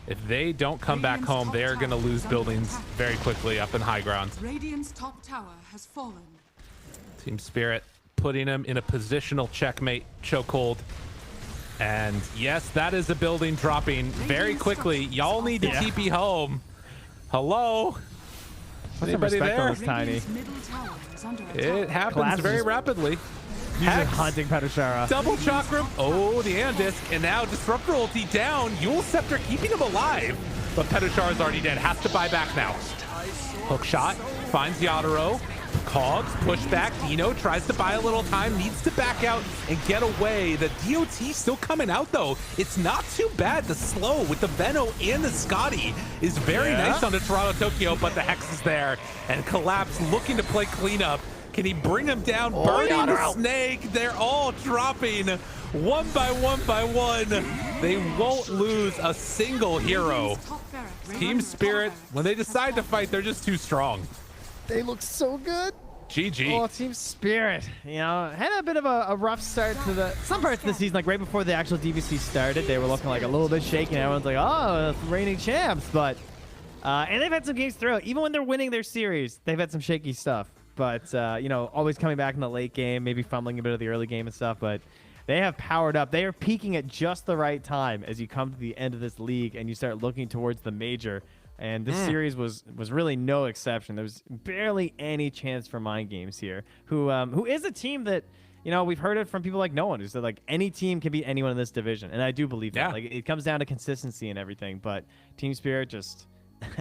Speaker 4: If they don't come back
Speaker 6: Radiant's
Speaker 4: home,
Speaker 6: top
Speaker 4: they are going to
Speaker 6: tower
Speaker 4: lose
Speaker 6: is under
Speaker 4: buildings
Speaker 6: attack.
Speaker 4: very quickly up in high ground.
Speaker 6: Radiant's top tower has fallen.
Speaker 4: Team Spirit putting him in a positional checkmate chokehold. And yes, that is a building dropping very quickly. Y'all need to
Speaker 5: Yeah.
Speaker 4: TP home. Hello?
Speaker 5: Put some
Speaker 4: Anybody
Speaker 5: respect on
Speaker 4: there?
Speaker 5: this Tiny.
Speaker 6: Radiant's middle tower is under attack.
Speaker 4: It happens
Speaker 5: Collapse
Speaker 4: very
Speaker 5: is-
Speaker 4: rapidly.
Speaker 5: He's
Speaker 4: Hex.
Speaker 5: hunting Petashara.
Speaker 4: Double chakra. Oh, the Aeon Disc. And now Disruptor ulti down. Yule Scepter keeping him alive. But Petashara's already dead. Has to buy back now. Hook shot. Finds Yadaro. Cogs push back. Dino tries to buy a little time. Needs to back out and get away. The DOT still coming out though. It's not too bad. The slow with the Veno and the Scotty is very nice on the Toronto Tokyo. But the Hex is there. And Collapse looking to play cleanup. Can he bring him down? Burning the snake. They're all dropping one by one by one. They won't lose a single hero.
Speaker 6: Radiant's top barracks
Speaker 4: Team
Speaker 6: under
Speaker 4: Spirit,
Speaker 6: attack.
Speaker 4: when they decide to fight, they're just too strong.
Speaker 5: They look so good.
Speaker 4: GG.
Speaker 5: Oh, TSpirit, you know, had a bit of a rough start to some parts of the season. Like right before the actual DPC started, they were looking like a little bit shaky. And everyone's like, oh, it's reigning champs. But and they've had some games throughout. Even when they're winning their series, they've had some shaky stuff. But you know, always coming back in the late game, maybe fumbling a bit of the early game and stuff. But they have powered up. They are peaking at just the right time as you come to the end of this league and you start looking towards the major. And this series was really no exception. There was barely any chance for Mind Games here, who is a team that, you know, we've heard it from people like no one who said like any team can beat anyone in this division, and I do believe that. Like it comes down to consistency and everything, but TSpirit just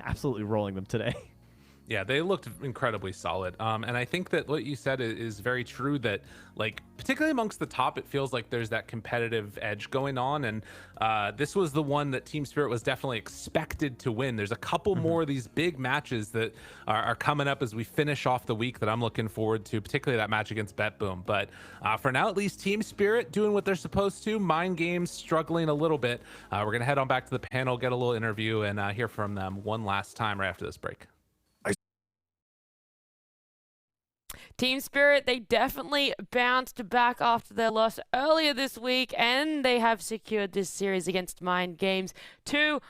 Speaker 5: absolutely rolling them today.
Speaker 4: Yeah, they looked incredibly solid. And I think that what you said is very true, that like particularly amongst the top, it feels like there's that competitive edge going on. And this was the one that TSpirit was definitely expected to win. There's a couple more of these big matches that are coming up as we finish off the week that I'm looking forward to, particularly that match against BetBoom. But for now, at least TSpirit doing what they're supposed to. Mind Games struggling a little bit. We're going to head on back to the panel, get a little interview, and hear from them one last time right after this break.
Speaker 3: TSpirit, they definitely bounced back after their loss earlier this week, and they have secured this series against Mind Games 2-0.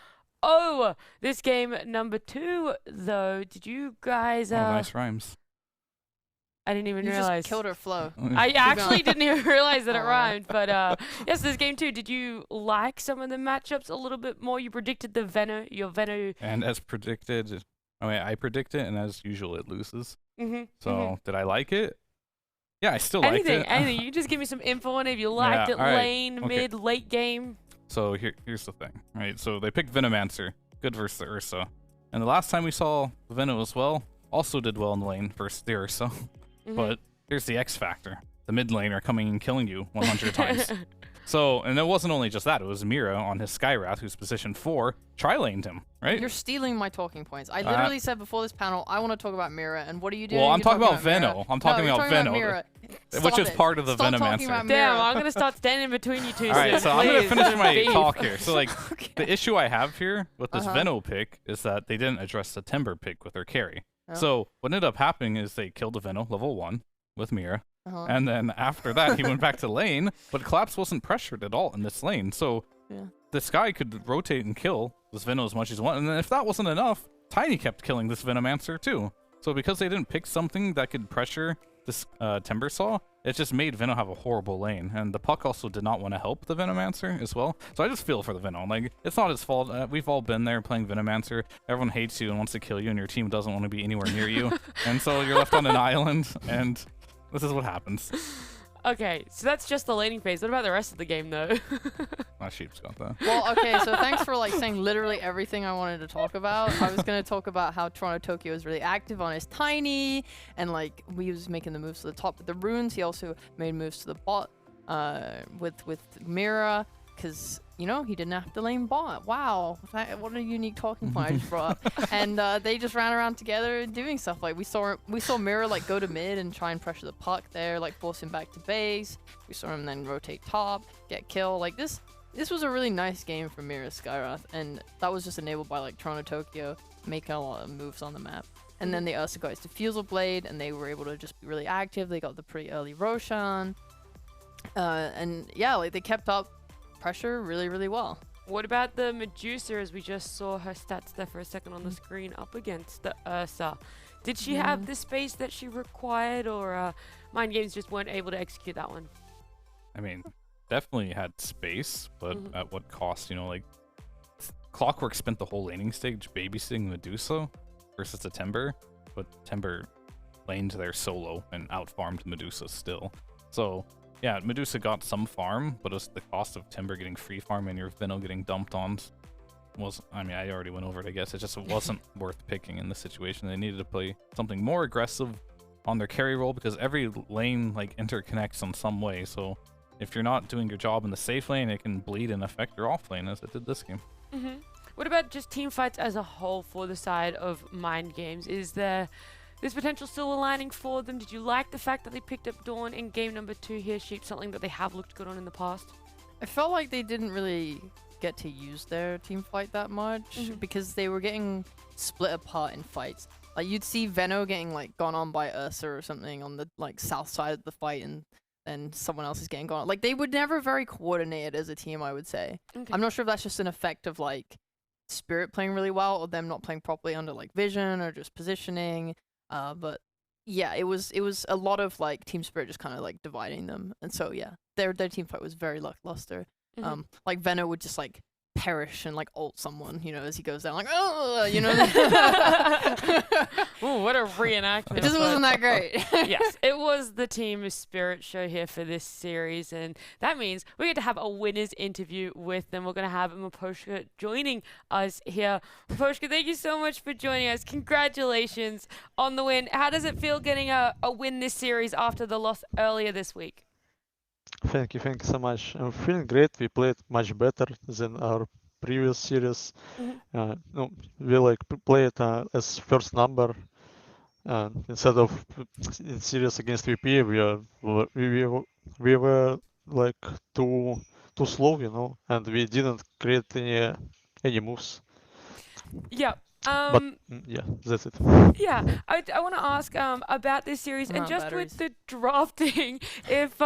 Speaker 3: This game number 2, though, did you guys...
Speaker 1: nice rhymes.
Speaker 3: I didn't even
Speaker 2: You
Speaker 3: realize.
Speaker 2: just killed her flow.
Speaker 3: I actually didn't even realize that it
Speaker 2: Oh.
Speaker 3: rhymed, but yes, this game 2, did you like some of the matchups a little bit more? You predicted the your Veno...
Speaker 1: And as predicted, I predict it, and as usual, it loses.
Speaker 3: Mm-hmm.
Speaker 1: So did I like it? Yeah, I still liked it.
Speaker 3: Anything. You just give me some info on it. If you liked it,
Speaker 1: all right,
Speaker 3: lane,
Speaker 1: okay.
Speaker 3: mid, late game.
Speaker 1: So here's the thing, right? So they picked Venomancer, good versus the Ursa. And the last time we saw Veno as well, also did well in the lane versus the Ursa. But here's the X factor. The mid laner coming and killing you 100 times. So, and it wasn't only just that, it was Mira on his Skywrath, who's position 4, tri-laned him, right?
Speaker 2: You're stealing my talking points. I literally said before this panel, I want to talk about Mira, and what are you doing?
Speaker 1: Well, I'm
Speaker 2: You're
Speaker 1: talking about
Speaker 2: Mira.
Speaker 1: Veno. I'm talking
Speaker 2: No,
Speaker 1: about
Speaker 2: you're
Speaker 1: Veno,
Speaker 2: Mira.
Speaker 1: which
Speaker 2: Stop
Speaker 1: is
Speaker 2: it.
Speaker 1: part of the
Speaker 2: Stop talking
Speaker 1: Venomancer.
Speaker 2: about
Speaker 3: Damn,
Speaker 2: Mira.
Speaker 3: I'm going to start standing between you two
Speaker 1: All right,
Speaker 3: soon.
Speaker 1: so I'm going to
Speaker 3: Please,
Speaker 1: finish my
Speaker 3: beef.
Speaker 1: talk here. So, like,
Speaker 2: Okay.
Speaker 1: the issue I have here with this Veno pick is that they didn't address the Timber pick with their carry.
Speaker 2: Oh.
Speaker 1: So, what ended up happening is they killed the Veno level 1 with Mira. And then after that, he went back to lane, but Collapse wasn't pressured at all in this lane. So this guy could rotate and kill this Veno as much as he wanted. And then if that wasn't enough, Tiny kept killing this Venomancer too. So because they didn't pick something that could pressure this Timber Saw, it just made Veno have a horrible lane. And the Puck also did not want to help the Venomancer as well. So I just feel for the Veno. Like, it's not his fault. We've all been there playing Venomancer. Everyone hates you and wants to kill you, and your team doesn't want to be anywhere near you. And so you're left on an island, and this is what happens.
Speaker 3: Okay, so that's just the laning phase. What about the rest of the game, though?
Speaker 1: My sheep's got that.
Speaker 2: Well, okay, so thanks for like saying literally everything I wanted to talk about. I was gonna talk about how Toronto Tokyo is really active on his Tiny, and like he was making the moves to the top with the runes. He also made moves to the bot with Mira, because you know he didn't have to lane bot. Wow, what a unique talking point I just brought up. And they just ran around together doing stuff. Like we saw Mira like go to mid and try and pressure the Puck there, like force him back to base. We saw him then rotate top, get kill. Like this was a really nice game for Mira Skywrath, and that was just enabled by like Toronto Tokyo making a lot of moves on the map. And then they also got his Diffusal Blade, and they were able to just be really active. They got the pretty early Roshan, and yeah, like they kept up pressure really, really well.
Speaker 3: What about the Medusa, as we just saw her stats there for a second on the screen up against the Ursa? Did she have the space that she required, or Mind Games just weren't able to execute that one?
Speaker 1: I mean, definitely had space, but at what cost? You know, like Clockwork spent the whole laning stage babysitting Medusa versus the Timber, but Timber laned there solo and outfarmed Medusa still. So yeah, Medusa got some farm, but it was the cost of Timber getting free farm and your Veno getting dumped on. I mean, I already went over it, I guess. It just wasn't worth picking in this situation. They needed to play something more aggressive on their carry role, because every lane like interconnects in some way. So if you're not doing your job in the safe lane, it can bleed and affect your off lane, as it did this game.
Speaker 3: What about just team fights as a whole for the side of Mind Games? Is there this potential silver lining for them? Did you like the fact that they picked up Dawn in game number 2 here, Sheep, something that they have looked good on in the past?
Speaker 2: I felt like they didn't really get to use their team fight that much because they were getting split apart in fights. Like you'd see Venno getting like gone on by Ursa or something on the like south side of the fight, and then someone else is getting gone on. Like they were never very coordinated as a team, I would say.
Speaker 3: Okay.
Speaker 2: I'm not sure if that's just an effect of like Spirit playing really well or them not playing properly under like vision or just positioning. But yeah, it was a lot of like Team Spirit just kind of like dividing them, and so yeah, their team fight was very lackluster.
Speaker 3: Mhm.
Speaker 2: Like Venno would just like perish and like ult someone, you know, as he goes down, like oh, you know.
Speaker 3: Ooh, what a reenactment.
Speaker 2: It just wasn't that great.
Speaker 3: Yes, it was the Team Spirit show here for this series, and that means we get to have a winners interview with them. We're going to have Maposhka joining us here. Maposhka, thank you so much for joining us. Congratulations on the win. How does it feel getting a win this series after the loss earlier this week?
Speaker 8: Thank you so much. I'm feeling great. We played much better than our previous series.
Speaker 3: Mhm.
Speaker 8: No, we like played as first number instead of in series against VP. We were like too slow, you know, and we didn't create any moves.
Speaker 3: Yeah.
Speaker 8: But yeah, that's it.
Speaker 3: Yeah, I want to ask about this series and just with the drafting, if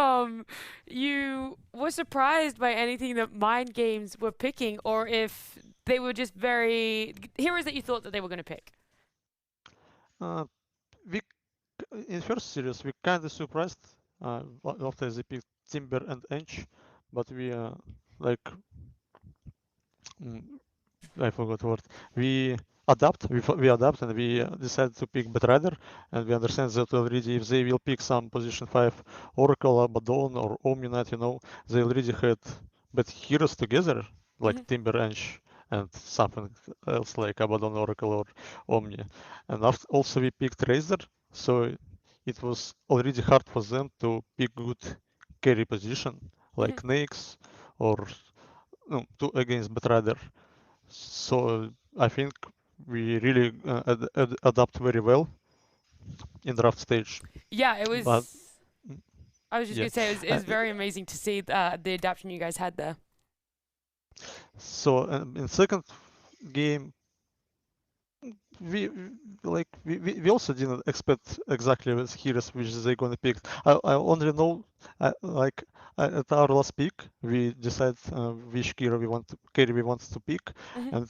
Speaker 3: you were surprised by anything that Mind Games were picking, or if they were just very heroes that you thought that they were going to pick.
Speaker 8: We in first series we kind of surprised after they picked Timber and Ench, but we like I forgot word. We we adapt, and we decided to pick Batrider, and we understand that already if they will pick some position 5 Oracle, Abaddon, or Omni Knight, you know, they already had bad heroes together, like Timber Ench and something else like Abaddon, Oracle, or Omni. And also we picked Razor, so it was already hard for them to pick good carry position, like Nyx or no, to against Batrider. So I think we really adapt very well in draft stage.
Speaker 3: Yeah, it was.
Speaker 8: But
Speaker 3: I was just
Speaker 8: yeah,
Speaker 3: gonna say it was very amazing to see the adaptation you guys had there.
Speaker 8: so in second game, we we also didn't expect exactly the heroes which they gonna pick. I only know like at our last pick we decide which hero we want to pick, and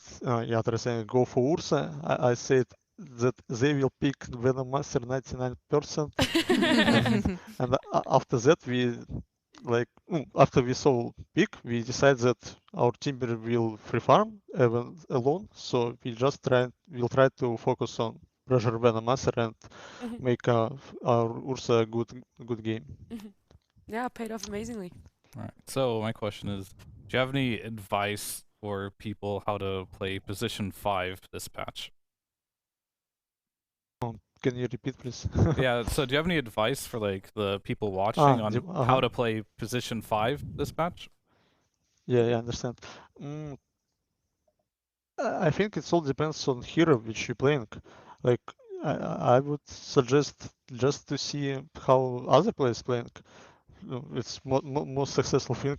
Speaker 8: yeah, they're saying go for Ursa. I said that they will pick Venom Master 99%, and after that we like after we saw pick, we decided that our Timber will free farm even alone. So we'll try to focus on pressure Venom Master and make our Ursa a good game.
Speaker 3: Yeah, it paid off amazingly.
Speaker 1: All right. So my question is, do you have any advice for people how to play position 5 this patch?
Speaker 8: Can you repeat, please?
Speaker 1: Yeah, so do you have any advice for like the people watching on how to play position 5 this patch?
Speaker 8: Yeah, I understand. I think it all depends on hero which you're playing. Like I would suggest just to see how other players playing. It's most successful thing.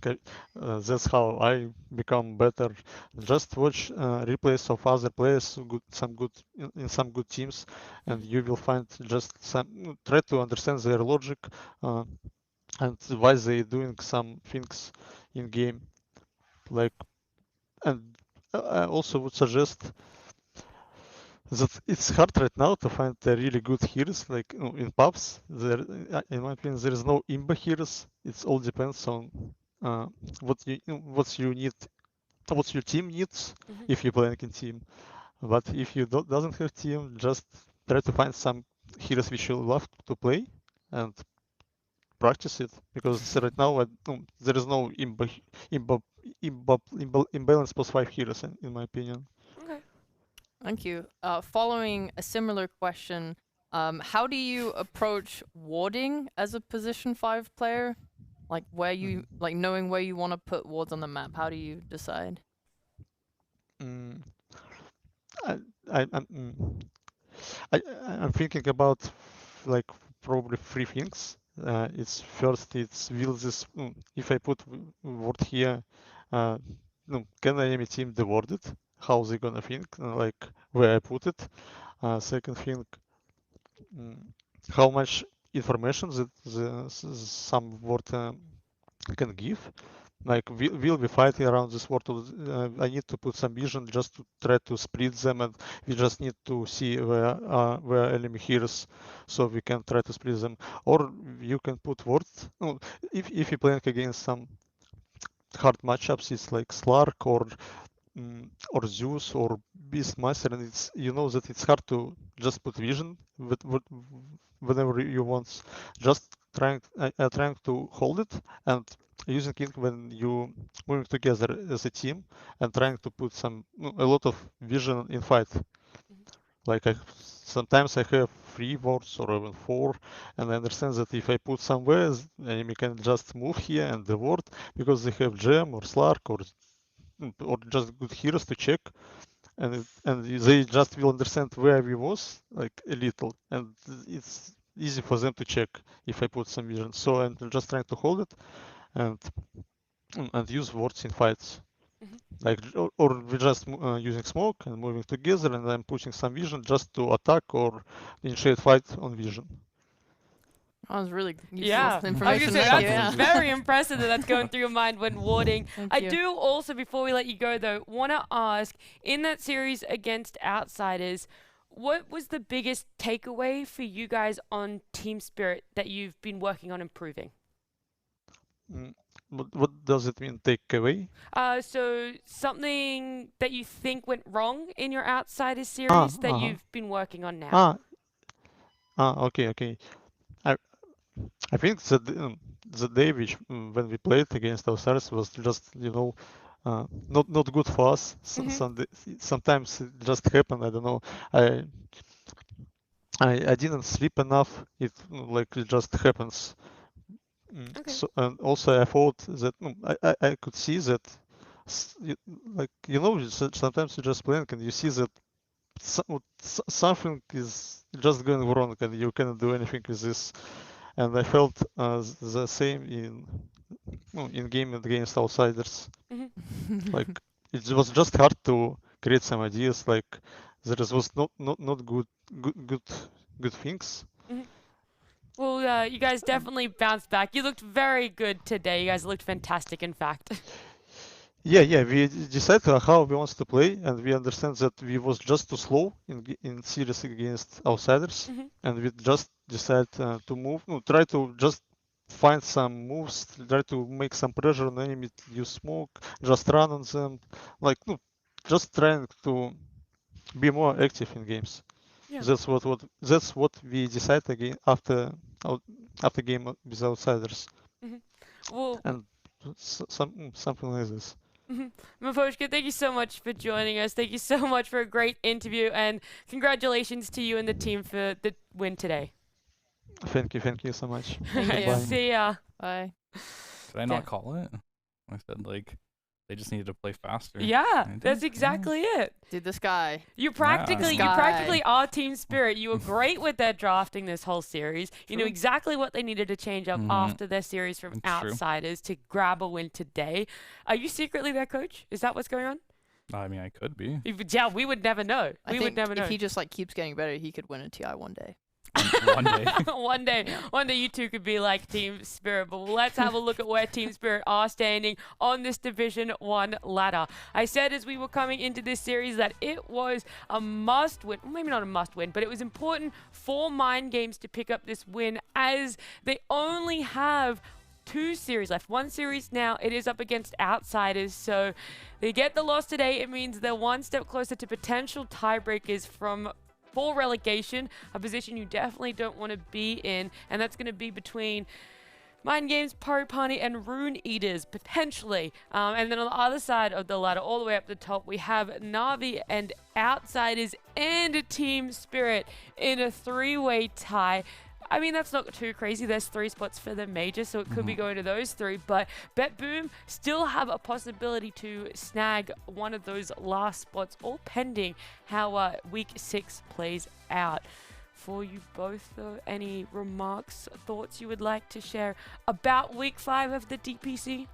Speaker 8: That's how I become better. Just watch replays of other players, some good in some good teams, and you will find just some. Try to understand their logic and why they doing some things in game. Like, and I also would suggest that it's hard right now to find really good heroes. Like in pubs, there, in my opinion, there is no imba heroes. It all depends on what you need, what your team needs if you're playing in team. But if you doesn't have team, just try to find some heroes which you love to play and practice it. Because right now there is no imbalance plus 5 heroes in my opinion.
Speaker 2: Okay. Thank you. Following a similar question, how do you approach warding as a position 5 player? Like where you like knowing where you want to put wards on the map. How do you decide?
Speaker 8: I'm thinking about like probably 3 things. It's first, will this if I put word here, no, can the enemy team deward it? How they gonna think? Like where I put it? Second thing, how much information that some word can give. Like we'll be fighting around this word. I need to put some vision just to try to split them, and we just need to see where enemy heroes, so we can try to split them. Or you can put words. No, if you're playing against some hard matchups, it's like Slark or Zeus or Beastmaster, and it's that it's hard to just put vision whenever you want. Just trying to hold it and using it when you moving together as a team and trying to put a lot of vision in fight. Like sometimes I have 3 wards or even 4, and I understand that if I put somewhere, enemy can just move here and the ward because they have gem or Slark or just good heroes to check, and they just will understand where we was like a little, and it's easy for them to check if I put some vision. So I'm just trying to hold it and use wards in fights. Like or we just using smoke and moving together, and I'm putting some vision just to attack or initiate fight on vision.
Speaker 2: That was really useful
Speaker 3: Yeah, I was
Speaker 2: information.
Speaker 3: gonna say,
Speaker 2: Thank
Speaker 3: that's
Speaker 2: you.
Speaker 3: very impressive that that's going through your mind when warding.
Speaker 2: Thank
Speaker 3: I
Speaker 2: you.
Speaker 3: do also, before we let you go though, want to ask, in that series against Outsiders, what was the biggest takeaway for you guys on TeamSpirit that you've been working on improving?
Speaker 8: What does it mean, take away?
Speaker 3: So something that you think went wrong in your Outsiders series that you've been working on now.
Speaker 8: Okay. I think that the day when we played against Outsiders was just not good for us. Sometimes it just happened. I don't know. I didn't sleep enough. It just happens.
Speaker 3: Okay.
Speaker 8: So, and also I thought that I could see that sometimes you just playing and you see that something is just going wrong and you cannot do anything with this. And I felt the same in game against Outsiders. Like it was just hard to create some ideas. Like there was not good things.
Speaker 3: Well, you guys definitely bounced back. You looked very good today. You guys looked fantastic, in fact.
Speaker 8: Yeah. We decided how we want to play, and we understand that we was just too slow in series against Outsiders, and we just decided to move. Try to just find some moves, try to make some pressure on enemy, use smoke, just run on them, just trying to be more active in games.
Speaker 3: Yeah.
Speaker 8: That's what we decided again after game with Outsiders,
Speaker 3: Well,
Speaker 8: and something like this.
Speaker 3: Maposhka, thank you so much for joining us. Thank you so much for a great interview, and congratulations to you and the team for the win today.
Speaker 8: Thank you so much.
Speaker 2: Thank you.
Speaker 3: See ya.
Speaker 2: Bye.
Speaker 1: Did I not call it? I said they just needed to play faster.
Speaker 3: Yeah,
Speaker 1: They
Speaker 3: that's
Speaker 1: did.
Speaker 3: exactly it.
Speaker 2: Dude, this guy.
Speaker 3: You practically
Speaker 2: Guy.
Speaker 3: are TeamSpirit. You were great with their drafting this whole series. You knew
Speaker 2: True.
Speaker 3: exactly what they needed to change up after their series from
Speaker 1: It's true.
Speaker 3: Outsiders to grab a win today. Are you secretly their coach? Is that what's going on?
Speaker 1: I mean, I could be.
Speaker 3: Yeah, we would never know.
Speaker 2: I
Speaker 3: We
Speaker 2: think
Speaker 3: would never know.
Speaker 2: if he just keeps getting better, he could win a TI one day.
Speaker 1: One day.
Speaker 3: One day you two could be like TeamSpirit. But let's have a look at where TeamSpirit are standing on this Division 1 ladder. I said as we were coming into this series that it was a must win. Well, maybe not a must win, but it was important for Mind Games to pick up this win as they only have 2 series left. 1 series now, it is up against Outsiders, so they get the loss today. It means they're 1 step closer to potential tiebreakers for relegation, a position you definitely don't want to be in, and that's going to be between Mind Games, Paripani, and Rune Eaters, potentially. And then on the other side of the ladder, all the way up the top, we have Na'Vi and Outsiders and TeamSpirit in a 3-way tie. I mean, that's not too crazy. There's 3 spots for the major, so it could be going to those 3. But BetBoom still have a possibility to snag one of those last spots, all pending how Week 6 plays out. For you both, though, any remarks, thoughts you would like to share about Week 5 of the DPC?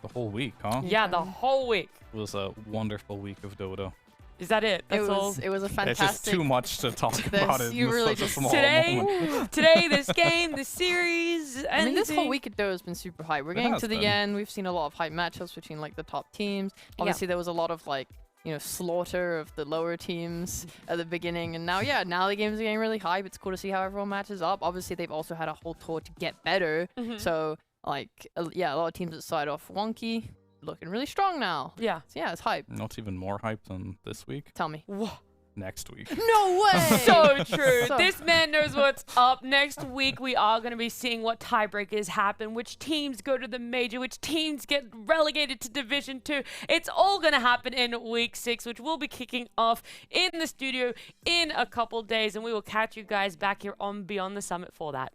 Speaker 1: The whole week, huh?
Speaker 3: Yeah, the whole week.
Speaker 1: It was a wonderful week of Dota.
Speaker 3: Is that it? That's all.
Speaker 2: It was a fantastic.
Speaker 1: It's just too much to talk about it
Speaker 2: you
Speaker 1: in
Speaker 2: really
Speaker 1: such a
Speaker 2: just-
Speaker 1: small
Speaker 3: Today,
Speaker 1: moment.
Speaker 3: today, this game, this series,
Speaker 2: I mean, this whole
Speaker 3: anything.
Speaker 2: week though has been super hype. We're
Speaker 1: It
Speaker 2: getting
Speaker 1: has
Speaker 2: to the
Speaker 1: been.
Speaker 2: end. We've seen a lot of hype matchups between like the top teams. Obviously, there was a lot of like, you know, slaughter of the lower teams at the beginning, and now the games are getting really hype. It's cool to see how everyone matches up. Obviously, they've also had a whole tour to get better. So like, yeah, a lot of teams that started off wonky, looking really strong now.
Speaker 3: Yeah.
Speaker 2: So yeah, it's hype.
Speaker 1: What's even more hype than this week?
Speaker 2: Tell me.
Speaker 3: Whoa.
Speaker 1: Next week.
Speaker 2: No way.
Speaker 3: So true.
Speaker 2: So-
Speaker 3: This man knows what's up. Next week, we are going to be seeing what tiebreakers happen, which teams go to the major, which teams get relegated to Division 2. It's all going to happen in week 6, which we'll be kicking off in the studio in a couple days, and we will catch you guys back here on Beyond the Summit for that.